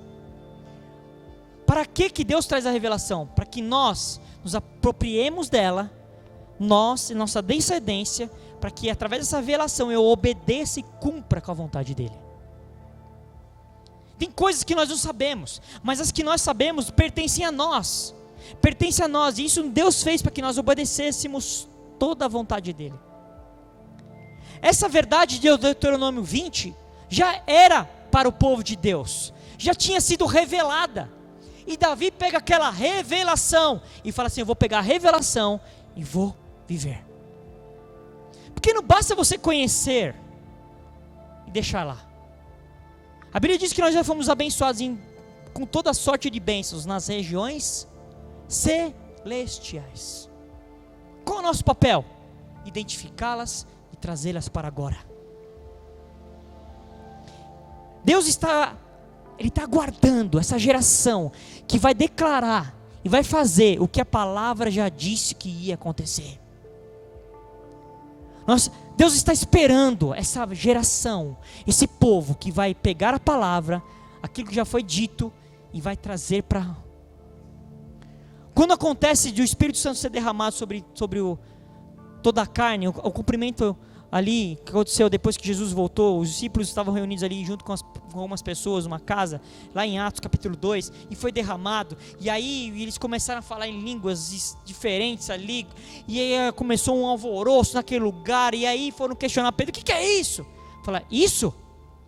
Para que Deus traz a revelação? Para que nós nos apropriemos dela, nós e nossa descendência, para que através dessa revelação eu obedeça e cumpra com a vontade dEle. Tem coisas que nós não sabemos, mas as que nós sabemos pertencem a nós. Pertence a nós, e isso Deus fez para que nós obedecêssemos toda a vontade dEle. Essa verdade de Deuteronômio 20 já era para o povo de Deus, já tinha sido revelada. E Davi pega aquela revelação e fala assim, eu vou pegar a revelação e vou viver. Porque não basta você conhecer e deixar lá. A Bíblia diz que nós já fomos abençoados com toda sorte de bênçãos nas regiões celestiais. Qual é o nosso papel? Identificá-las e trazê-las para agora. Deus está aguardando essa geração que vai declarar e vai fazer o que a palavra já disse que ia acontecer. Deus está esperando essa geração, esse povo que vai pegar a palavra, aquilo que já foi dito, e vai trazer para... Quando acontece de o Espírito Santo ser derramado sobre toda a carne, o cumprimento ali, que aconteceu depois que Jesus voltou, os discípulos estavam reunidos ali junto com algumas pessoas, numa casa, lá em Atos capítulo 2, e foi derramado, e aí eles começaram a falar em línguas diferentes ali, e aí começou um alvoroço naquele lugar, e aí foram questionar Pedro: o que é isso? Falar: isso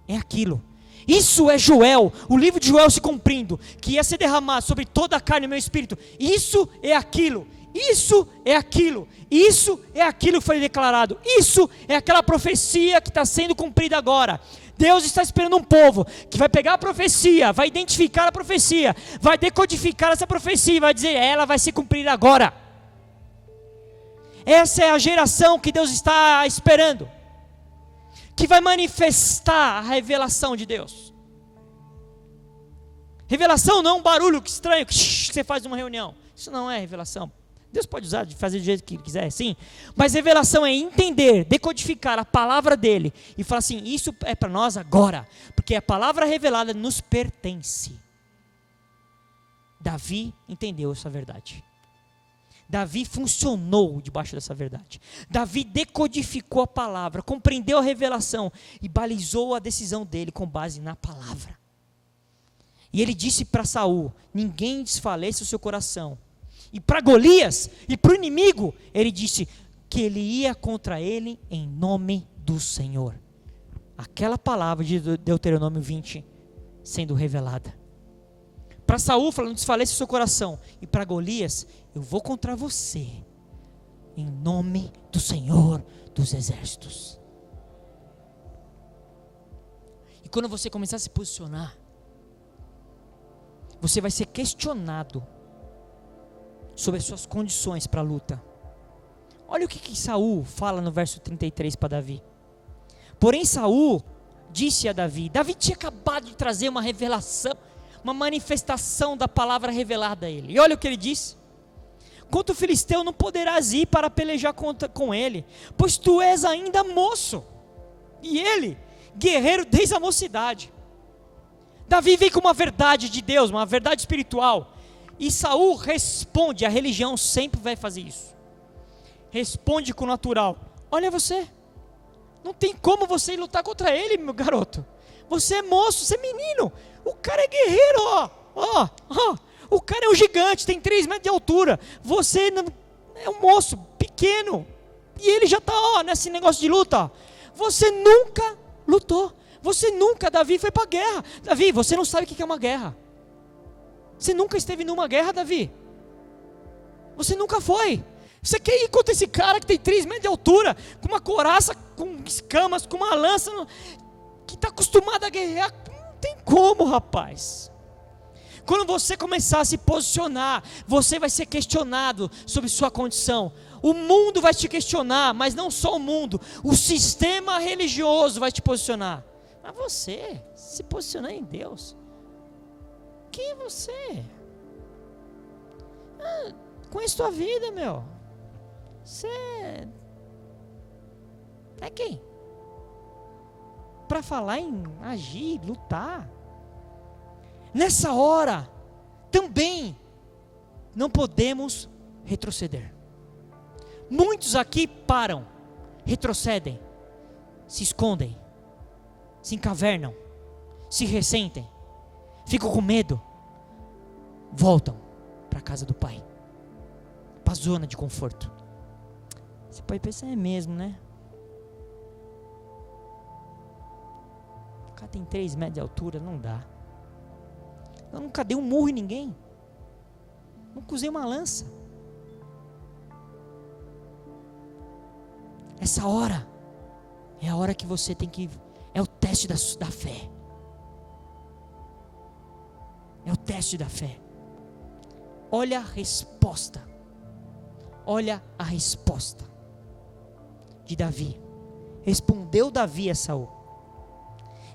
é aquilo. Isso é Joel, o livro de Joel se cumprindo, que ia ser derramado sobre toda a carne e meu espírito. Isso é aquilo, isso é aquilo, isso é aquilo que foi declarado, isso é aquela profecia que está sendo cumprida agora. Deus está esperando um povo que vai pegar a profecia, vai identificar a profecia, vai decodificar essa profecia e vai dizer: ela vai se cumprir agora. Essa é a geração que Deus está esperando, que vai manifestar a revelação de Deus. Revelação não é um barulho estranho que você faz numa reunião. Isso não é revelação. Deus pode usar de fazer do jeito que quiser, sim. Mas revelação é entender, decodificar a palavra dele e falar assim: isso é para nós agora, porque a palavra revelada nos pertence. Davi entendeu essa verdade. Davi funcionou debaixo dessa verdade. Davi decodificou a palavra, compreendeu a revelação e balizou a decisão dele com base na palavra. E ele disse para Saul: ninguém desfaleça o seu coração. E para Golias e para o inimigo, ele disse que ele ia contra ele em nome do Senhor. Aquela palavra de Deuteronômio 20 sendo revelada. Para Saul, falando: desfaleça o seu coração. E para Golias: eu vou contra você em nome do Senhor dos exércitos. E quando você começar a se posicionar, você vai ser questionado sobre as suas condições para a luta. Olha o que Saul fala no verso 33 para Davi. Porém Saul disse a Davi: Davi tinha acabado de trazer uma revelação, uma manifestação da palavra revelada a ele. E olha o que ele disse: contra o filisteu não poderás ir para pelejar com ele, pois tu és ainda moço, e ele, guerreiro desde a mocidade. Davi vem com uma verdade de Deus, uma verdade espiritual, e Saul responde. A religião sempre vai fazer isso, responde com o natural. Olha você, não tem como você ir lutar contra ele, meu garoto. Você é moço, você é menino, o cara é guerreiro, ó. O cara é um gigante, tem 3 metros de altura. Você é um moço pequeno, e ele já está nesse negócio de luta, ó. Você nunca lutou, você nunca, Davi, foi para a guerra. Davi, você não sabe o que é uma guerra. Você nunca esteve numa guerra, Davi. Você nunca foi. Você quer ir contra esse cara que tem 3 metros de altura, com uma couraça, com escamas, com uma lança, que está acostumado a guerrear? Não tem como, rapaz. Quando você começar a se posicionar, você vai ser questionado sobre sua condição. O mundo vai te questionar, mas não só o mundo, o sistema religioso vai te posicionar. Mas você se posicionar em Deus, quem é você? Conhece tua vida, meu. Você é quem? Para falar em agir, lutar. Nessa hora, também, não podemos retroceder. Muitos aqui param, retrocedem, se escondem, se encavernam, se ressentem, ficam com medo, voltam para a casa do Pai, para a zona de conforto. Você pode pensar: é mesmo, né? O cara tem 3 metros de altura, não dá. Eu nunca dei um murro em ninguém, nunca usei uma lança. Essa hora é a hora que você tem que, é o teste da fé. É o teste da fé. Olha a resposta. Olha a resposta de Davi. Respondeu Davi a Saul: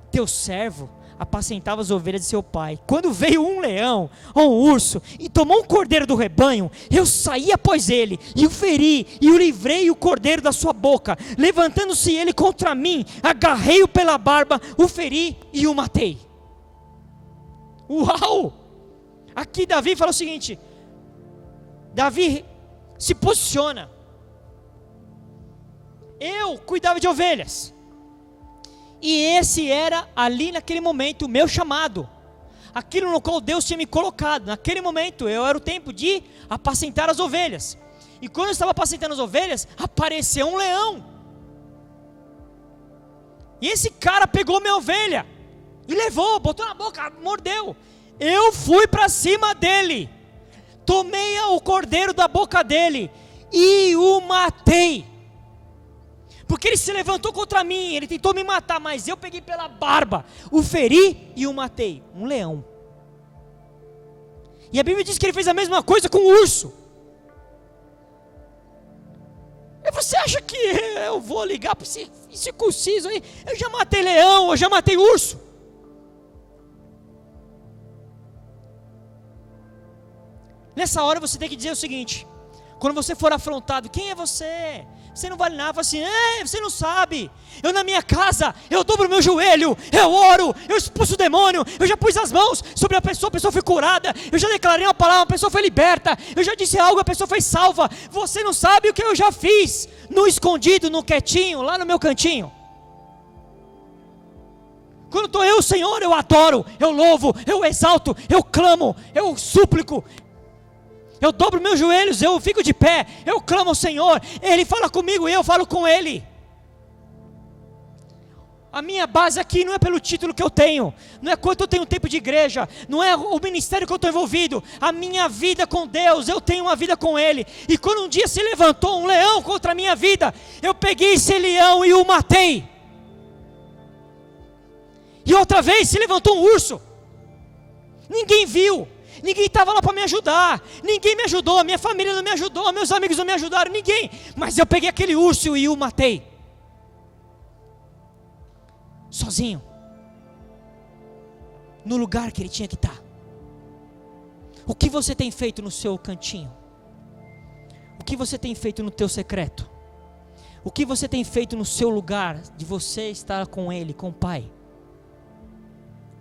teu servo apacentava as ovelhas de seu pai. Quando veio um leão ou um urso e tomou um cordeiro do rebanho, eu saí após ele e o feri e o livrei o cordeiro da sua boca. Levantando-se ele contra mim, agarrei-o pela barba, o feri e o matei. Uau! Aqui Davi fala o seguinte: Davi se posiciona. Eu cuidava de ovelhas. E esse era ali naquele momento o meu chamado. Aquilo no qual Deus tinha me colocado. Naquele momento era o tempo de apacentar as ovelhas. E quando eu estava apacentando as ovelhas, apareceu um leão. E esse cara pegou minha ovelha e levou, botou na boca, mordeu. Eu fui para cima dele, tomei o cordeiro da boca dele e o matei. Porque ele se levantou contra mim, ele tentou me matar, mas eu peguei pela barba, o feri e o matei. Um leão. E a Bíblia diz que ele fez a mesma coisa com o urso. E você acha que eu vou ligar para esse circunciso aí? Eu já matei leão, eu já matei urso. Nessa hora você tem que dizer o seguinte: quando você for afrontado, quem é você? Você não vale nada. Fala assim, você não sabe. Eu na minha casa, eu dobro meu joelho, eu oro, eu expulso o demônio, eu já pus as mãos sobre a pessoa foi curada, eu já declarei uma palavra, a pessoa foi liberta, eu já disse algo, a pessoa foi salva. Você não sabe o que eu já fiz, no escondido, no quietinho, lá no meu cantinho. Quando estou eu, Senhor, eu adoro, eu louvo, eu exalto, eu clamo, eu súplico. Eu dobro meus joelhos, eu fico de pé, eu clamo ao Senhor, Ele fala comigo e eu falo com Ele. A minha base aqui não é pelo título que eu tenho, não é quanto eu tenho tempo de igreja, não é o ministério que eu estou envolvido. A minha vida com Deus, eu tenho uma vida com Ele. E quando um dia se levantou um leão contra a minha vida, eu peguei esse leão e o matei. E outra vez se levantou um urso, ninguém viu. Ninguém estava lá para me ajudar, ninguém me ajudou, minha família não me ajudou, meus amigos não me ajudaram, ninguém. Mas eu peguei aquele urso e o matei. Sozinho. No lugar que ele tinha que estar. O que você tem feito no seu cantinho? O que você tem feito no teu secreto? O que você tem feito no seu lugar de você estar com Ele, com o Pai?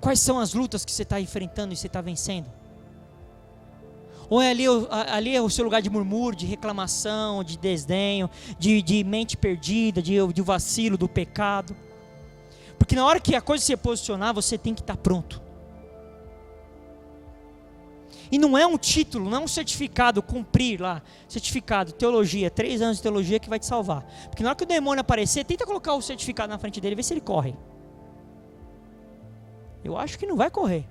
Quais são as lutas que você está enfrentando e você está vencendo? Ou ali é o seu lugar de murmúrio, de reclamação, de desdenho, de mente perdida, de vacilo, do pecado? Porque na hora que a coisa se posicionar, você tem que estar pronto. E não é um título, não é um certificado, cumprir lá, certificado, teologia, 3 anos de teologia que vai te salvar. Porque na hora que o demônio aparecer, tenta colocar o certificado na frente dele, vê se ele corre. Eu acho que não vai correr.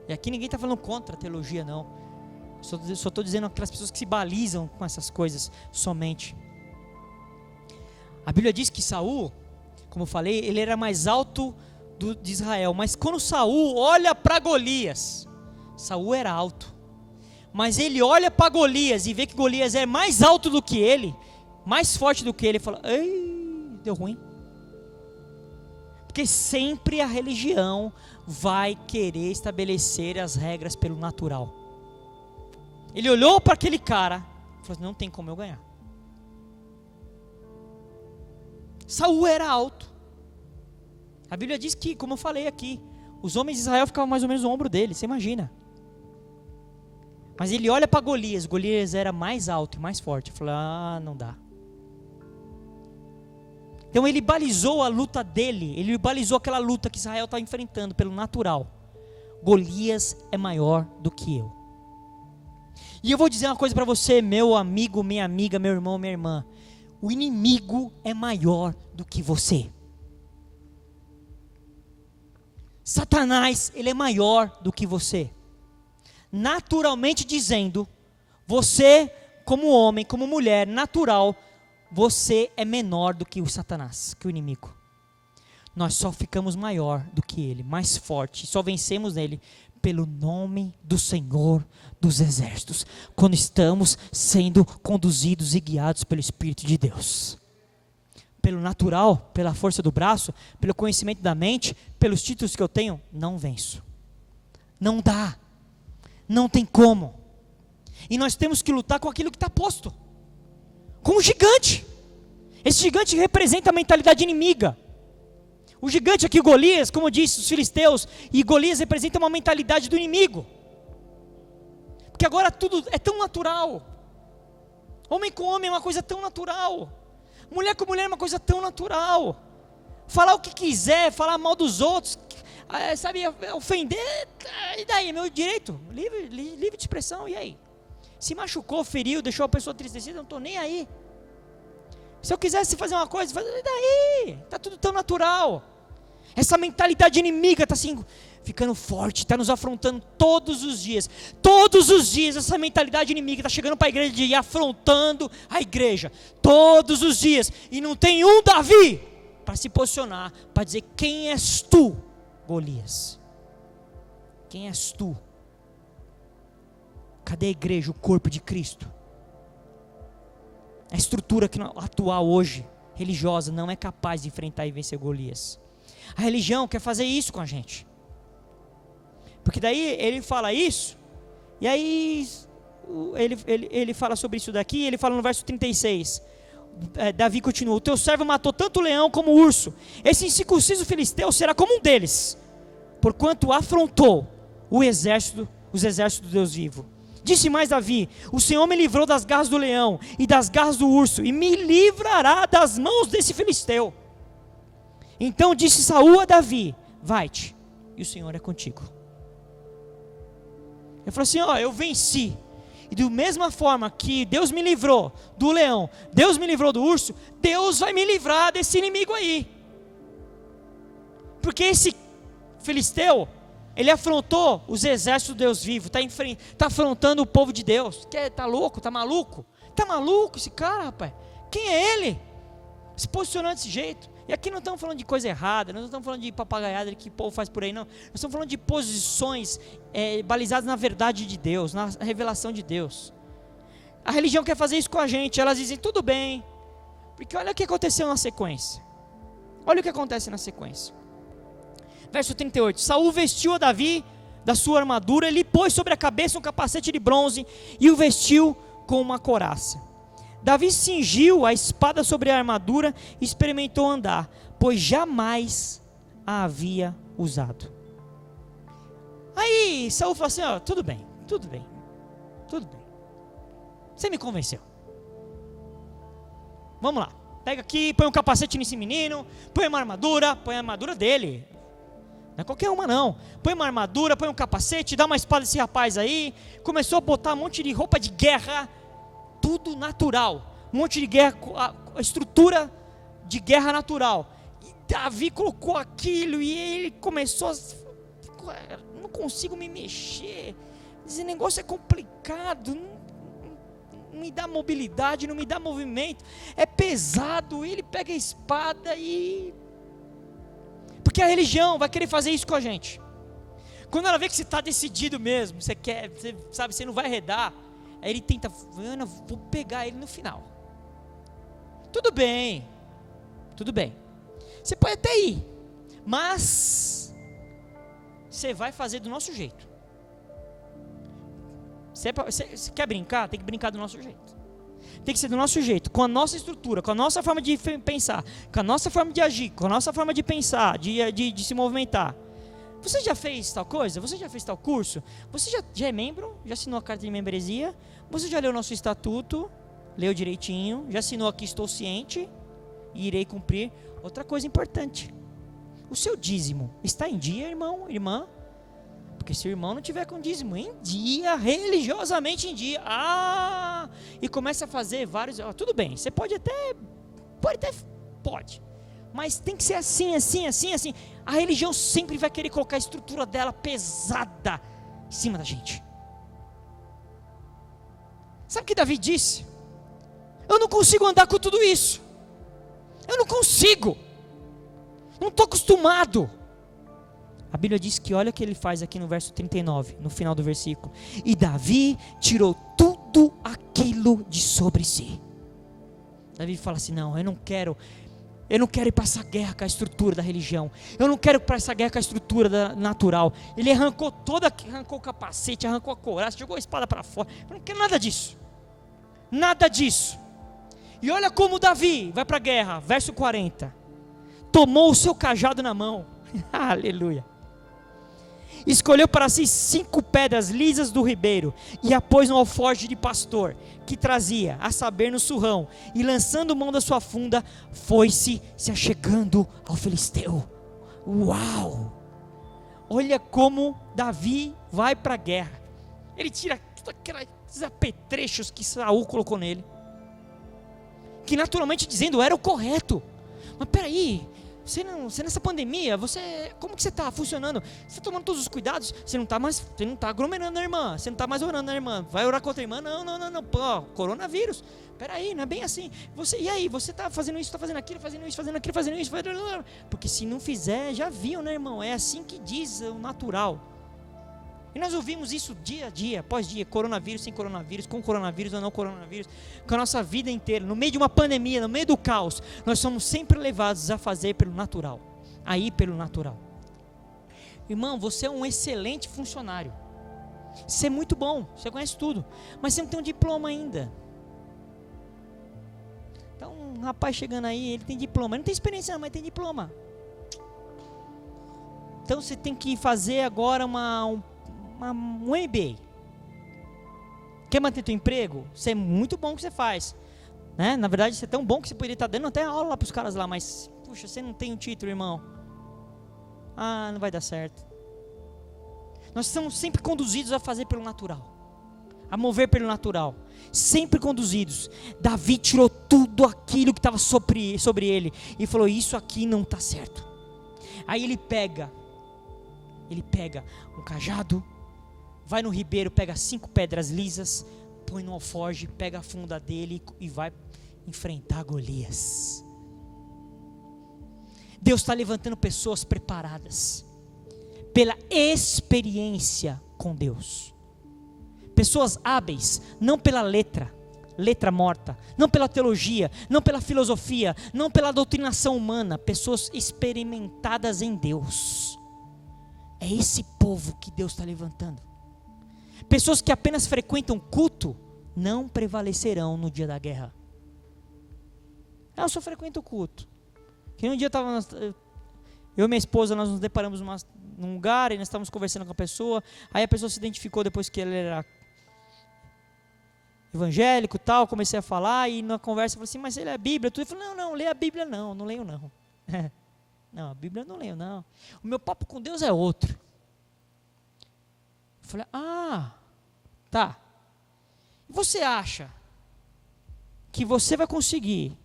E aqui ninguém está falando contra a teologia, não. Só estou dizendo aquelas pessoas que se balizam com essas coisas somente. A Bíblia diz que Saul, como eu falei, ele era mais alto de Israel. Mas quando Saul olha para Golias, Saul era alto. Mas ele olha para Golias e vê que Golias é mais alto do que ele, mais forte do que ele, e fala, ei, deu ruim. Porque sempre a religião vai querer estabelecer as regras pelo natural. Ele olhou para aquele cara e falou, não tem como eu ganhar. Saul era alto. A Bíblia diz que, como eu falei aqui, os homens de Israel ficavam mais ou menos no ombro dele, você imagina. Mas ele olha para Golias, Golias era mais alto e mais forte. Ele falou, não dá. Então ele balizou a luta dele, ele balizou aquela luta que Israel estava enfrentando pelo natural. Golias é maior do que eu. E eu vou dizer uma coisa para você, meu amigo, minha amiga, meu irmão, minha irmã. O inimigo é maior do que você. Satanás, ele é maior do que você. Naturalmente dizendo, você como homem, como mulher, natural, você é menor do que o Satanás, que o inimigo. Nós só ficamos maior do que ele, mais forte, só vencemos nele pelo nome do Senhor dos Exércitos, quando estamos sendo conduzidos e guiados pelo Espírito de Deus. Pelo natural, pela força do braço, pelo conhecimento da mente, pelos títulos que eu tenho, não venço. Não dá, não tem como. E nós temos que lutar com aquilo que está posto. Com um gigante. Esse gigante representa a mentalidade inimiga. O gigante aqui, Golias, como eu disse, os filisteus, e Golias representa uma mentalidade do inimigo. Porque agora tudo é tão natural. Homem com homem é uma coisa tão natural. Mulher com mulher é uma coisa tão natural. Falar o que quiser, falar mal dos outros, sabe, ofender, e daí? É meu direito, livre de expressão, e aí? Se machucou, feriu, deixou a pessoa entristecida, eu não estou nem aí. Se eu quisesse fazer uma coisa, e daí? Está tudo tão natural. Essa mentalidade inimiga está assim, ficando forte, está nos afrontando todos os dias. Todos os dias essa mentalidade inimiga está chegando para a igreja e afrontando a igreja. Todos os dias. E não tem um Davi para se posicionar, para dizer: quem és tu, Golias? Quem és tu? Cadê a igreja, o corpo de Cristo? A estrutura atual hoje, religiosa, não é capaz de enfrentar e vencer Golias. A religião quer fazer isso com a gente. Porque daí ele fala isso, e aí ele fala sobre isso daqui, ele fala no verso 36, Davi continua: o teu servo matou tanto o leão como o urso, esse incircunciso filisteu será como um deles, porquanto afrontou os exércitos do Deus vivo. Disse mais Davi: o Senhor me livrou das garras do leão e das garras do urso, e me livrará das mãos desse filisteu. Então disse Saul a Davi: vai-te, e o Senhor é contigo. Ele falou assim: eu venci, e da mesma forma que Deus me livrou do leão, Deus me livrou do urso, Deus vai me livrar desse inimigo aí. Porque esse filisteu, ele afrontou os exércitos do Deus vivo, está afrontando o povo de Deus. Está louco, está maluco? Está maluco esse cara, rapaz? Quem é ele? Se posicionando desse jeito. E aqui não estamos falando de coisa errada, não estamos falando de papagaiada que o povo faz por aí, não. Nós estamos falando de posições balizadas na verdade de Deus, na revelação de Deus. A religião quer fazer isso com a gente. Elas dizem: tudo bem, porque olha o que aconteceu na sequência. Olha o que acontece na sequência. Verso 38, Saul vestiu a Davi da sua armadura, ele pôs sobre a cabeça um capacete de bronze e o vestiu com uma couraça. Davi cingiu a espada sobre a armadura e experimentou andar, pois jamais a havia usado. Aí Saul falou assim: tudo bem, você me convenceu. Vamos lá, pega aqui, põe um capacete nesse menino, põe a armadura dele. Não é qualquer uma não. Põe uma armadura, põe um capacete, dá uma espada desse rapaz aí. Começou a botar um monte de roupa de guerra, tudo natural. Um monte de guerra, a estrutura de guerra natural. E Davi colocou aquilo e ele começou a... não consigo me mexer. Esse negócio é complicado. Não me dá mobilidade, não me dá movimento. É pesado. Ele pega a espada e... Porque a religião vai querer fazer isso com a gente. Quando ela vê que você está decidido mesmo, você quer, você sabe, você não vai arredar, aí ele tenta: Ana, vou pegar ele no final. Tudo bem, você pode até ir, mas você vai fazer do nosso jeito. Você quer brincar? Tem que brincar do nosso jeito. Tem que ser do nosso jeito, com a nossa estrutura, com a nossa forma de pensar, com a nossa forma de agir, com a nossa forma de pensar, de se movimentar. Você já fez tal coisa? Você já fez tal curso? Você já é membro? Já assinou a carta de membresia? Você já leu o nosso estatuto? Leu direitinho? Já assinou aqui: estou ciente e irei cumprir? Outra coisa importante: o seu dízimo está em dia, irmão, irmã? Porque se o irmão não tiver com dízimo em dia, religiosamente em dia, e começa a fazer vários, tudo bem, você pode, mas tem que ser assim. A religião sempre vai querer colocar a estrutura dela pesada em cima da gente. Sabe o que Davi disse? Eu não consigo andar com tudo isso. Eu não consigo. Não estou acostumado. A Bíblia diz que olha o que ele faz aqui no verso 39, no final do versículo. E Davi tirou tudo aquilo de sobre si. Davi fala assim: não, eu não quero ir para essa guerra com a estrutura da religião. Eu não quero ir para essa guerra com a estrutura natural. Ele arrancou o capacete, arrancou a couraça, jogou a espada para fora. Eu não quero nada disso. Nada disso. E olha como Davi vai para a guerra, verso 40. Tomou o seu cajado na mão. Aleluia. Escolheu para si 5 pedras lisas do ribeiro e a pôs no alforje de pastor que trazia, a saber, no surrão, e lançando mão da sua funda, foi-se se achegando ao filisteu. Uau! Olha como Davi vai para a guerra. Ele tira aqueles apetrechos que Saul colocou nele, que naturalmente dizendo era o correto. Mas peraí, você nessa pandemia, como que você está funcionando? Você está tomando todos os cuidados? Você não está aglomerando a irmã, você não está mais orando na irmã, vai orar contra a irmã? Não, pô, coronavírus, peraí, não é bem assim. E aí, você está fazendo isso, está fazendo aquilo, fazendo isso, fazendo aquilo, fazendo isso, porque se não fizer, já viu, né, irmão? É assim que diz o natural. E nós ouvimos isso dia a dia, após dia, coronavírus, sem coronavírus, com coronavírus ou não coronavírus, com a nossa vida inteira, no meio de uma pandemia, no meio do caos, nós somos sempre levados a fazer pelo natural, a ir pelo natural. Irmão, você é um excelente funcionário, você é muito bom, você conhece tudo, mas você não tem um diploma ainda. Então, um rapaz chegando aí, ele tem diploma, ele não tem experiência não, mas tem diploma. Então você tem que fazer agora um MBA. Quer manter teu emprego? Isso é muito bom que você faz, né? Na verdade, isso é tão bom que você poderia estar dando até aula lá para os caras lá, mas, puxa, você não tem um título, irmão. Não vai dar certo. Nós somos sempre conduzidos a fazer pelo natural, a mover pelo natural, sempre conduzidos. Davi tirou tudo aquilo que estava sobre ele e falou: isso aqui não está certo. Aí ele pega um cajado, vai no ribeiro, pega 5 pedras lisas, põe no alforje, pega a funda dele e vai enfrentar Golias. Deus está levantando pessoas preparadas pela experiência com Deus, pessoas hábeis, não pela letra morta, não pela teologia, não pela filosofia, não pela doutrinação humana, pessoas experimentadas em Deus. É esse povo que Deus está levantando. Pessoas que apenas frequentam culto não prevalecerão no dia da guerra. Eu só frequento o culto. Que um dia eu e minha esposa, nós nos deparamos num lugar e nós estávamos conversando com a pessoa. Aí a pessoa se identificou depois que ele era evangélico e tal. Comecei a falar e na conversa eu falei assim: mas ele é a Bíblia? Eu falei: não, lê a Bíblia não leio não. Não, a Bíblia não leio não. O meu papo com Deus é outro. Eu falei: tá. E você acha que você vai conseguir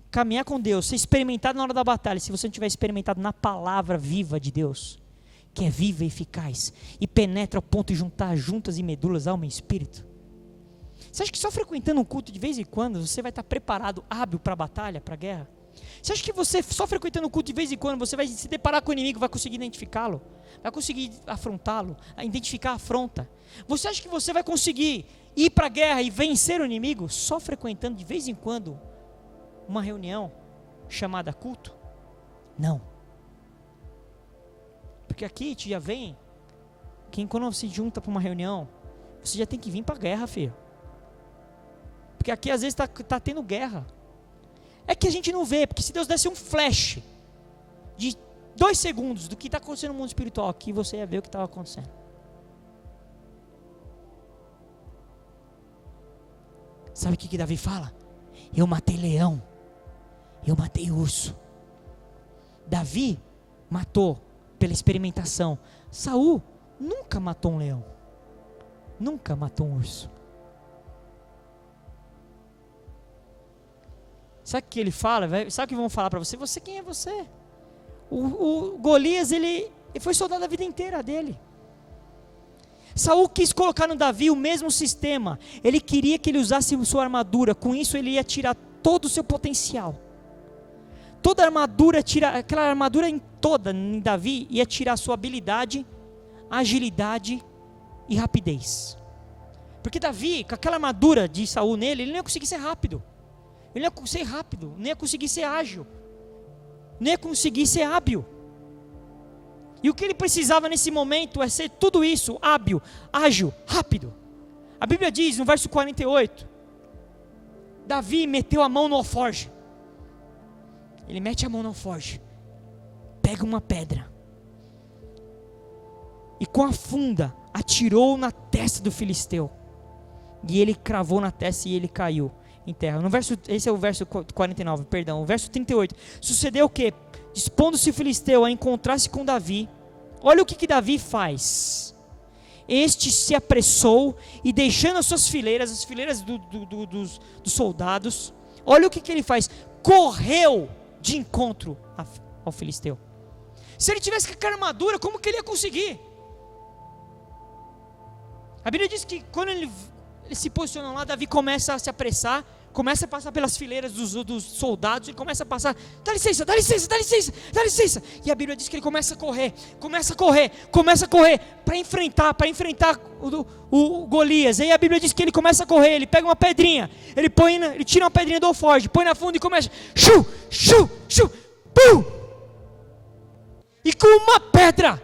caminhar com Deus, ser experimentado na hora da batalha, se você não tiver experimentado na palavra viva de Deus, que é viva e eficaz, e penetra ao ponto de juntar juntas e medulas, alma e espírito? Você acha que só frequentando um culto de vez em quando, você vai estar preparado, hábil para a batalha, para a guerra? Você acha que você só frequentando o culto de vez em quando, você vai se deparar com o inimigo, vai conseguir identificá-lo? Vai conseguir afrontá-lo, identificar a afronta? Você acha que você vai conseguir ir para a guerra e vencer o inimigo só frequentando de vez em quando uma reunião chamada culto? Não. Porque aqui te já vem, quando se junta para uma reunião, você já tem que vir para a guerra, filho. Porque aqui às vezes está tendo guerra. É que a gente não vê, porque se Deus desse um flash de 2 segundos do que está acontecendo no mundo espiritual aqui, você ia ver o que estava acontecendo. Sabe o que Davi fala? Eu matei leão, eu matei urso. Davi matou pela experimentação. Saul nunca matou um leão, nunca matou um urso. Sabe o que ele fala? Sabe o que vão falar para você? Você, quem é você? O Golias, ele foi soldado a vida inteira dele. Saul quis colocar no Davi o mesmo sistema. Ele queria que ele usasse sua armadura. Com isso ele ia tirar todo o seu potencial. Toda a armadura, aquela armadura toda em Davi ia tirar sua habilidade, agilidade e rapidez. Porque Davi, com aquela armadura de Saul nele, ele não ia conseguir ser rápido. Ele não ia conseguir ser rápido, não ia conseguir ser ágil, não ia conseguir ser hábil. E o que ele precisava nesse momento é ser tudo isso: hábil, ágil, rápido. A Bíblia diz no verso 48, Davi meteu a mão no alforje. Ele mete a mão no alforje, pega uma pedra, e com a funda atirou na testa do filisteu. E ele cravou na testa e ele caiu em terra. Esse é o verso 49, perdão. O verso 38. Sucedeu o quê? Dispondo-se o filisteu a encontrar-se com Davi. Olha o que Davi faz. Este se apressou e deixando as suas fileiras, as fileiras dos soldados, olha o que ele faz. Correu de encontro ao filisteu. Se ele tivesse com a armadura, como que ele ia conseguir? A Bíblia diz que quando ele se posiciona lá, Davi começa a se apressar, começa a passar pelas fileiras dos soldados, ele começa a passar, dá licença, dá licença, dá licença, dá licença. E a Bíblia diz que ele começa a correr, para enfrentar o Golias. Aí a Bíblia diz que ele começa a correr, ele pega uma pedrinha, ele tira uma pedrinha do alforje, põe na funda e começa, pum! E com uma pedra,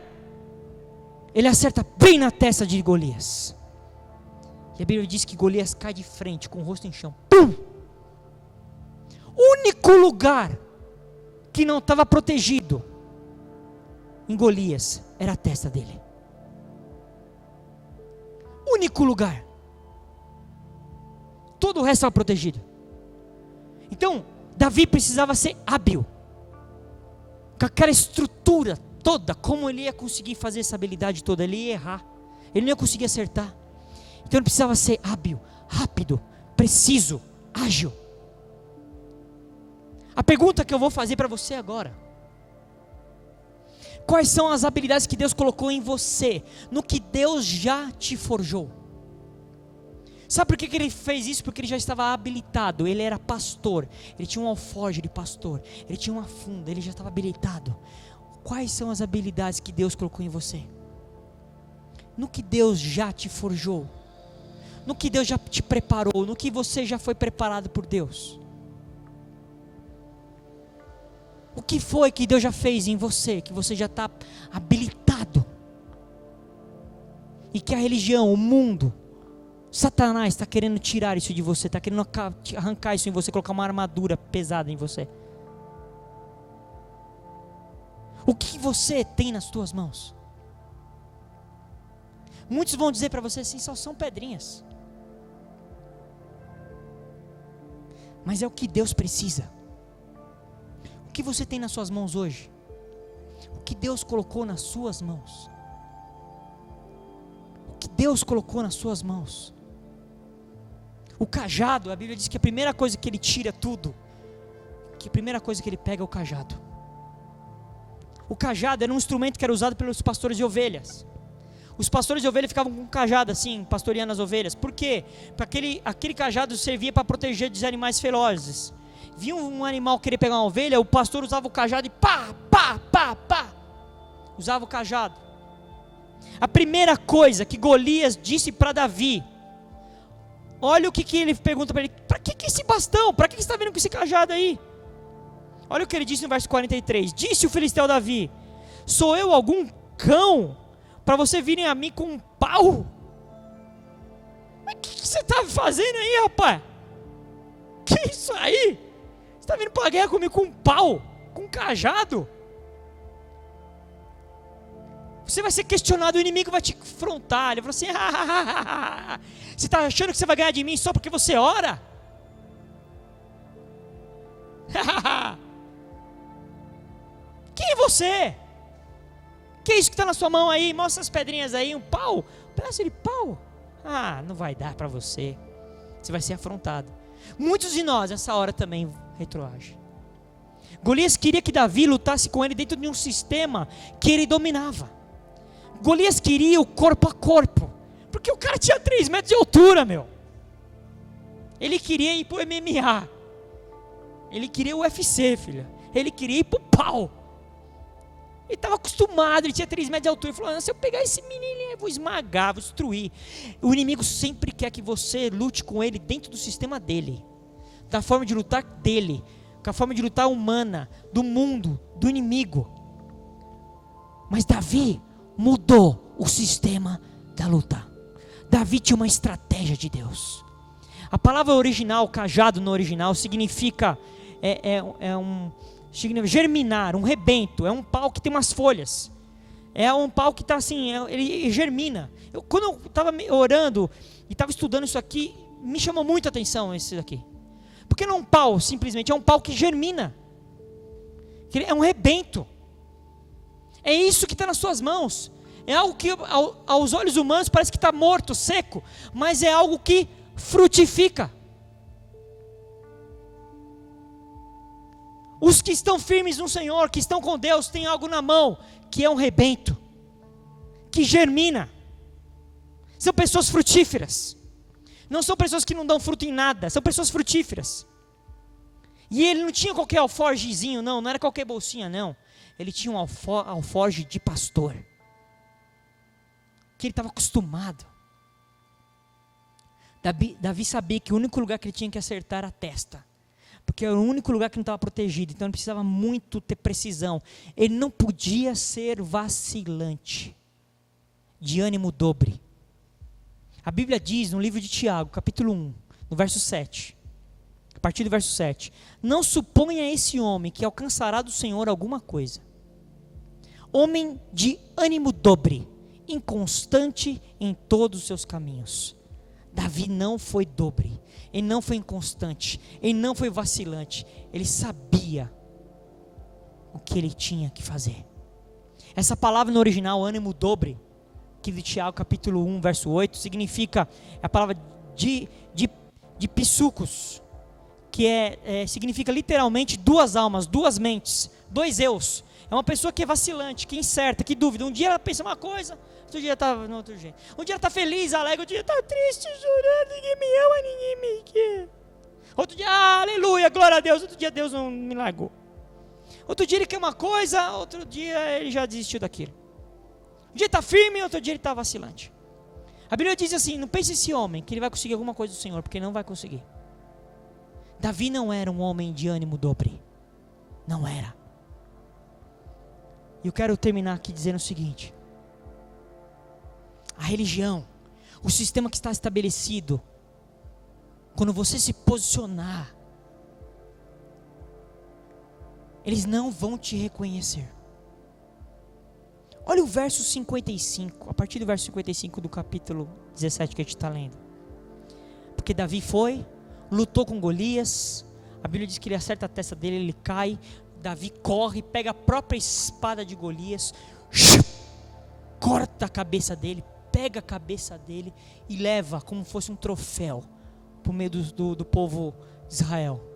ele acerta bem na testa de Golias. E a Bíblia diz que Golias cai de frente, com o rosto em chão. Pum! O único lugar que não estava protegido em Golias era a testa dele. Único lugar. Todo o resto estava protegido. Então, Davi precisava ser hábil. Com aquela estrutura toda, como ele ia conseguir fazer essa habilidade toda? Ele ia errar. Ele não ia conseguir acertar. Então ele precisava ser hábil, rápido, preciso, ágil. A pergunta que eu vou fazer para você agora: quais são as habilidades que Deus colocou em você, no que Deus já te forjou? Sabe por que ele fez isso? Porque ele já estava habilitado, ele era pastor, ele tinha um alforje de pastor, ele tinha uma funda, ele já estava habilitado. Quais são as habilidades que Deus colocou em você? No que Deus já te forjou? No que Deus já te preparou? No que você já foi preparado por Deus? O que foi que Deus já fez em você, que você já está habilitado? E que a religião, o mundo, Satanás está querendo tirar isso de você, está querendo arrancar isso em você, colocar uma armadura pesada em você. O que você tem nas tuas mãos? Muitos vão dizer para você assim, só são pedrinhas. Mas é o que Deus precisa. O que você tem nas suas mãos hoje? O que Deus colocou nas suas mãos? O que Deus colocou nas suas mãos? O cajado, a Bíblia diz que a primeira coisa que ele tira tudo, que a primeira coisa que ele pega é o cajado. O cajado era um instrumento que era usado pelos pastores de ovelhas. Os pastores de ovelhas ficavam com um cajado assim, pastoreando as ovelhas. Por quê? Porque aquele cajado servia para proteger dos animais ferozes. Via um animal querer pegar uma ovelha, o pastor usava o cajado e pá. Usava o cajado. A primeira coisa que Golias disse para Davi, olha o que ele pergunta para ele: para que esse bastão? Para que você está vindo com esse cajado aí? Olha o que ele disse no verso 43. Disse o filisteu Davi: sou eu algum cão para você virem a mim com um pau? Mas o que você está fazendo aí, rapaz? Que isso aí? Você está vindo para a guerra comigo com um pau, com um cajado? Você vai ser questionado, o inimigo vai te confrontar. Ele vai falar assim: você está achando que você vai ganhar de mim só porque você ora? Quem é você? Que é isso que está na sua mão aí? Mostra as pedrinhas aí, um pau, um pedaço de pau. Não vai dar para você. Você vai ser afrontado. Muitos de nós, nessa hora, também retroagem. Golias queria que Davi lutasse com ele dentro de um sistema que ele dominava. Golias queria o corpo a corpo, porque o cara tinha 3 metros de altura, meu. Ele queria ir pro MMA. Ele queria o UFC, filha. Ele queria ir pro pau. Ele estava acostumado, ele tinha 3 metros de altura. Ele falou: se eu pegar esse menino, eu vou esmagar, vou destruir. O inimigo sempre quer que você lute com ele dentro do sistema dele, da forma de lutar dele, com a forma de lutar humana, do mundo, do inimigo. Mas Davi mudou o sistema da luta. Davi tinha uma estratégia de Deus. A palavra original, cajado no original, significa germinar, um rebento, é um pau que tem umas folhas. É um pau que está assim, ele germina. Quando eu estava orando e estava estudando isso aqui, me chamou muita atenção esse daqui. Porque não é um pau simplesmente, é um pau que germina. É um rebento. É isso que está nas suas mãos. É algo que aos olhos humanos parece que está morto, seco, mas é algo que frutifica. Os que estão firmes no Senhor, que estão com Deus, têm algo na mão, que é um rebento, que germina. São pessoas frutíferas. Não são pessoas que não dão fruto em nada, são pessoas frutíferas. E ele não tinha qualquer alforjezinho, não era qualquer bolsinha, não. Ele tinha um alforje de pastor, que ele estava acostumado. Davi sabia que o único lugar que ele tinha que acertar era a testa, porque era o único lugar que não estava protegido, então ele precisava muito ter precisão. Ele não podia ser vacilante, de ânimo dobre. A Bíblia diz no livro de Tiago, capítulo 1, no verso 7, a partir do verso 7, não suponha esse homem que alcançará do Senhor alguma coisa. Homem de ânimo dobre, inconstante em todos os seus caminhos. Davi não foi dobre, ele não foi inconstante, ele não foi vacilante, ele sabia o que ele tinha que fazer. Essa palavra no original, ânimo dobre, aqui de Tiago capítulo 1, verso 8, significa a palavra de psucos, que significa literalmente duas almas, duas mentes, dois eus. É uma pessoa que é vacilante, que é incerta, que dúvida. Um dia ela pensa uma coisa, outro dia está no outro jeito. Um dia ela está feliz, alegre, outro dia está triste, chorando, ninguém me ama, ninguém me quer. Outro dia, aleluia, glória a Deus, outro dia Deus não me largou. Outro dia ele quer uma coisa, outro dia ele já desistiu daquilo. Um dia está firme, outro dia ele está vacilante. A Bíblia diz assim, não pense esse homem que ele vai conseguir alguma coisa do Senhor, porque ele não vai conseguir. Davi não era um homem de ânimo dobre. Não era. E eu quero terminar aqui dizendo o seguinte. A religião, o sistema que está estabelecido, quando você se posicionar, eles não vão te reconhecer. Olha o verso 55, a partir do verso 55 do capítulo 17 que a gente está lendo. Porque Davi foi, lutou com Golias, a Bíblia diz que ele acerta a testa dele, ele cai, Davi corre, pega a própria espada de Golias, corta a cabeça dele, pega a cabeça dele e leva como fosse um troféu para o meio do povo de Israel.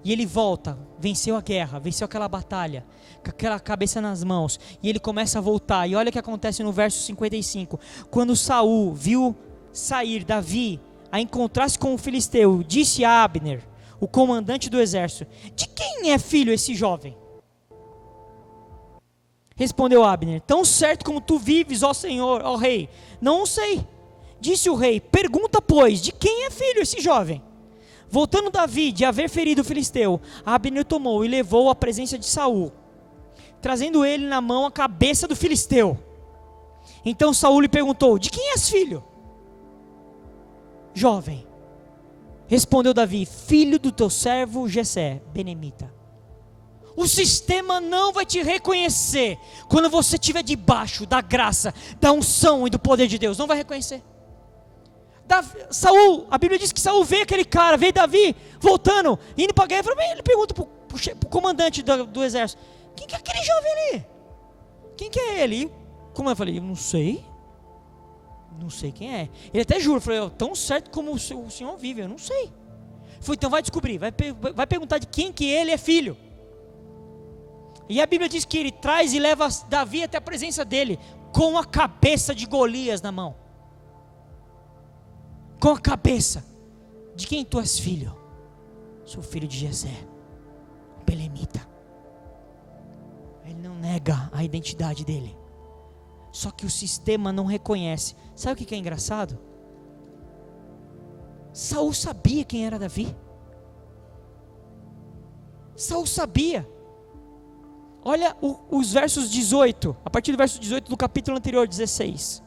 E ele volta, venceu a guerra, venceu aquela batalha, com aquela cabeça nas mãos, e ele começa a voltar, e olha o que acontece no verso 55, quando Saul viu sair Davi a encontrar-se com o filisteu, disse a Abner, o comandante do exército, de quem é filho esse jovem? Respondeu Abner, tão certo como tu vives, ó Senhor, ó rei, não sei. Disse o rei, pergunta pois, de quem é filho esse jovem? Voltando Davi de haver ferido o filisteu, Abner tomou e levou à presença de Saul, trazendo ele na mão a cabeça do filisteu. Então Saul lhe perguntou, de quem és filho? Jovem. Respondeu Davi, filho do teu servo Jessé, benemita. O sistema não vai te reconhecer quando você estiver debaixo da graça, da unção e do poder de Deus. Não vai reconhecer. Saul, a Bíblia diz que Saul vê aquele cara, vê Davi voltando, indo para a guerra. Ele pergunta para o comandante do exército, quem que é aquele jovem ali? Quem que é ele? Como eu falei, eu não sei quem é. Ele até jura, falou, tão certo como o senhor vive, eu não sei. Falei, então vai descobrir, vai perguntar de quem que ele é filho. E a Bíblia diz que ele traz e leva Davi até a presença dele, com a cabeça de Golias na mão. Com a cabeça. De quem tu és filho? Sou filho de Jessé, belemita. Ele não nega a identidade dele. Só que o sistema não reconhece. Sabe o que é engraçado? Saul sabia quem era Davi. Saul sabia. Olha os versos 18, a partir do verso 18 do capítulo anterior, 16.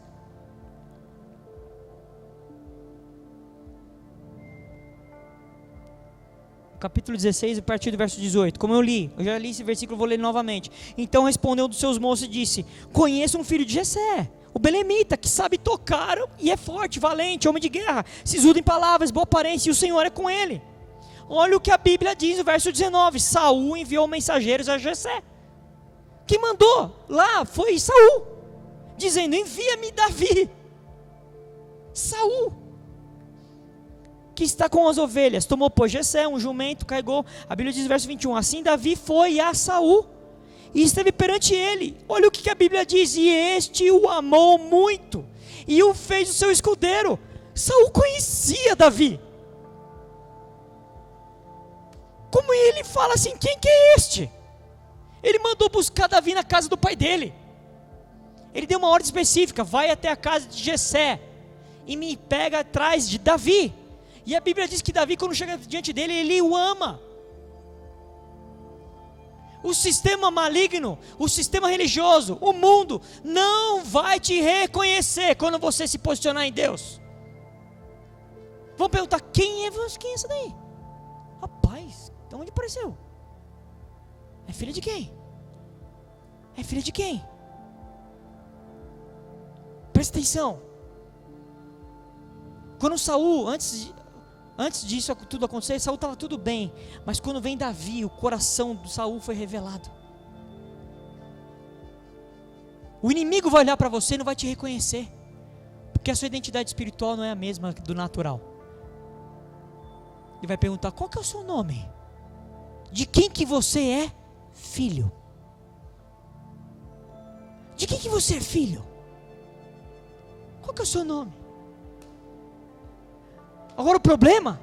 capítulo 16, a partir do verso 18. Como eu já li esse versículo, vou ler novamente. Então respondeu um dos seus moços e disse: conheço um filho de Jessé, o belemita, que sabe tocar e é forte, valente, homem de guerra, sisudo em palavras, boa aparência, e o Senhor é com ele. Olha o que a Bíblia diz no verso 19: Saul enviou mensageiros a Jessé. Quem mandou lá foi Saul, dizendo: envia-me Davi. Saul, que está com as ovelhas, tomou, pois, Jessé, um jumento, carregou. A Bíblia diz no verso 21, assim Davi foi a Saul e esteve perante ele. Olha o que a Bíblia diz: e este o amou muito e o fez o seu escudeiro. Saul conhecia Davi. Como ele fala assim: quem que é este? Ele mandou buscar Davi na casa do pai dele. Ele deu uma ordem específica: vai até a casa de Jessé e me pega atrás de Davi. E a Bíblia diz que Davi, quando chega diante dele, ele o ama. O sistema maligno, o sistema religioso, o mundo não vai te reconhecer quando você se posicionar em Deus. Vão perguntar: quem é essa daí? Rapaz, de onde apareceu? É filha de quem? É filha de quem? Presta atenção. Quando Saul, antes disso tudo acontecer, Saul estava tudo bem. Mas quando vem Davi, o coração do Saul foi revelado. O inimigo vai olhar para você e não vai te reconhecer, porque a sua identidade espiritual não é a mesma do natural. Ele vai perguntar: qual que é o seu nome? De quem que você é filho? De quem que você é filho? Qual que é o seu nome? Agora o problema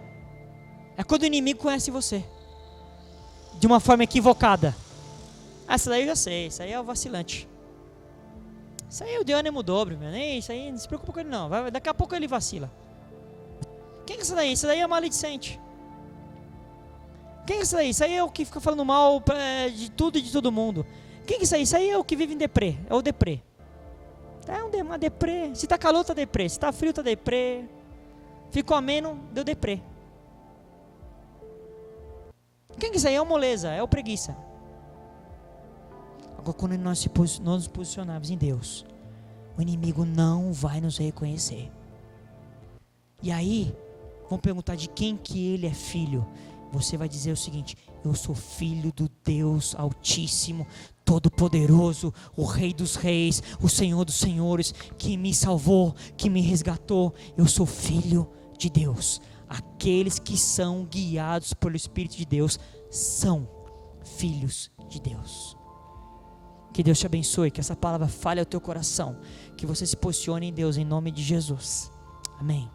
é quando o inimigo conhece você de uma forma equivocada. Essa daí eu já sei, isso aí é o vacilante. Isso aí é o de ânimo dobro, meu. Isso aí não se preocupa com ele não. Daqui a pouco ele vacila. Quem é essa daí? Isso daí é maledicente. Quem é isso aí? Isso aí é o que fica falando mal de tudo e de todo mundo. Quem é isso aí? Isso aí é o que vive em deprê. É o deprê. É uma deprê. Se tá calor, tá deprê. Se tá frio, tá deprê. Ficou ameno, deu deprê. Quem é isso aí? É o moleza, é o preguiça. Agora, quando nós nos posicionarmos em Deus, o inimigo não vai nos reconhecer. E aí, vão perguntar de quem que ele é filho. Você vai dizer o seguinte: eu sou filho do Deus Altíssimo, Todo-Poderoso, o Rei dos Reis, o Senhor dos Senhores, que me salvou, que me resgatou. Eu sou filho de Deus. Aqueles que são guiados pelo Espírito de Deus são filhos de Deus. Que Deus te abençoe, que essa palavra fale ao teu coração, que você se posicione em Deus em nome de Jesus. Amém.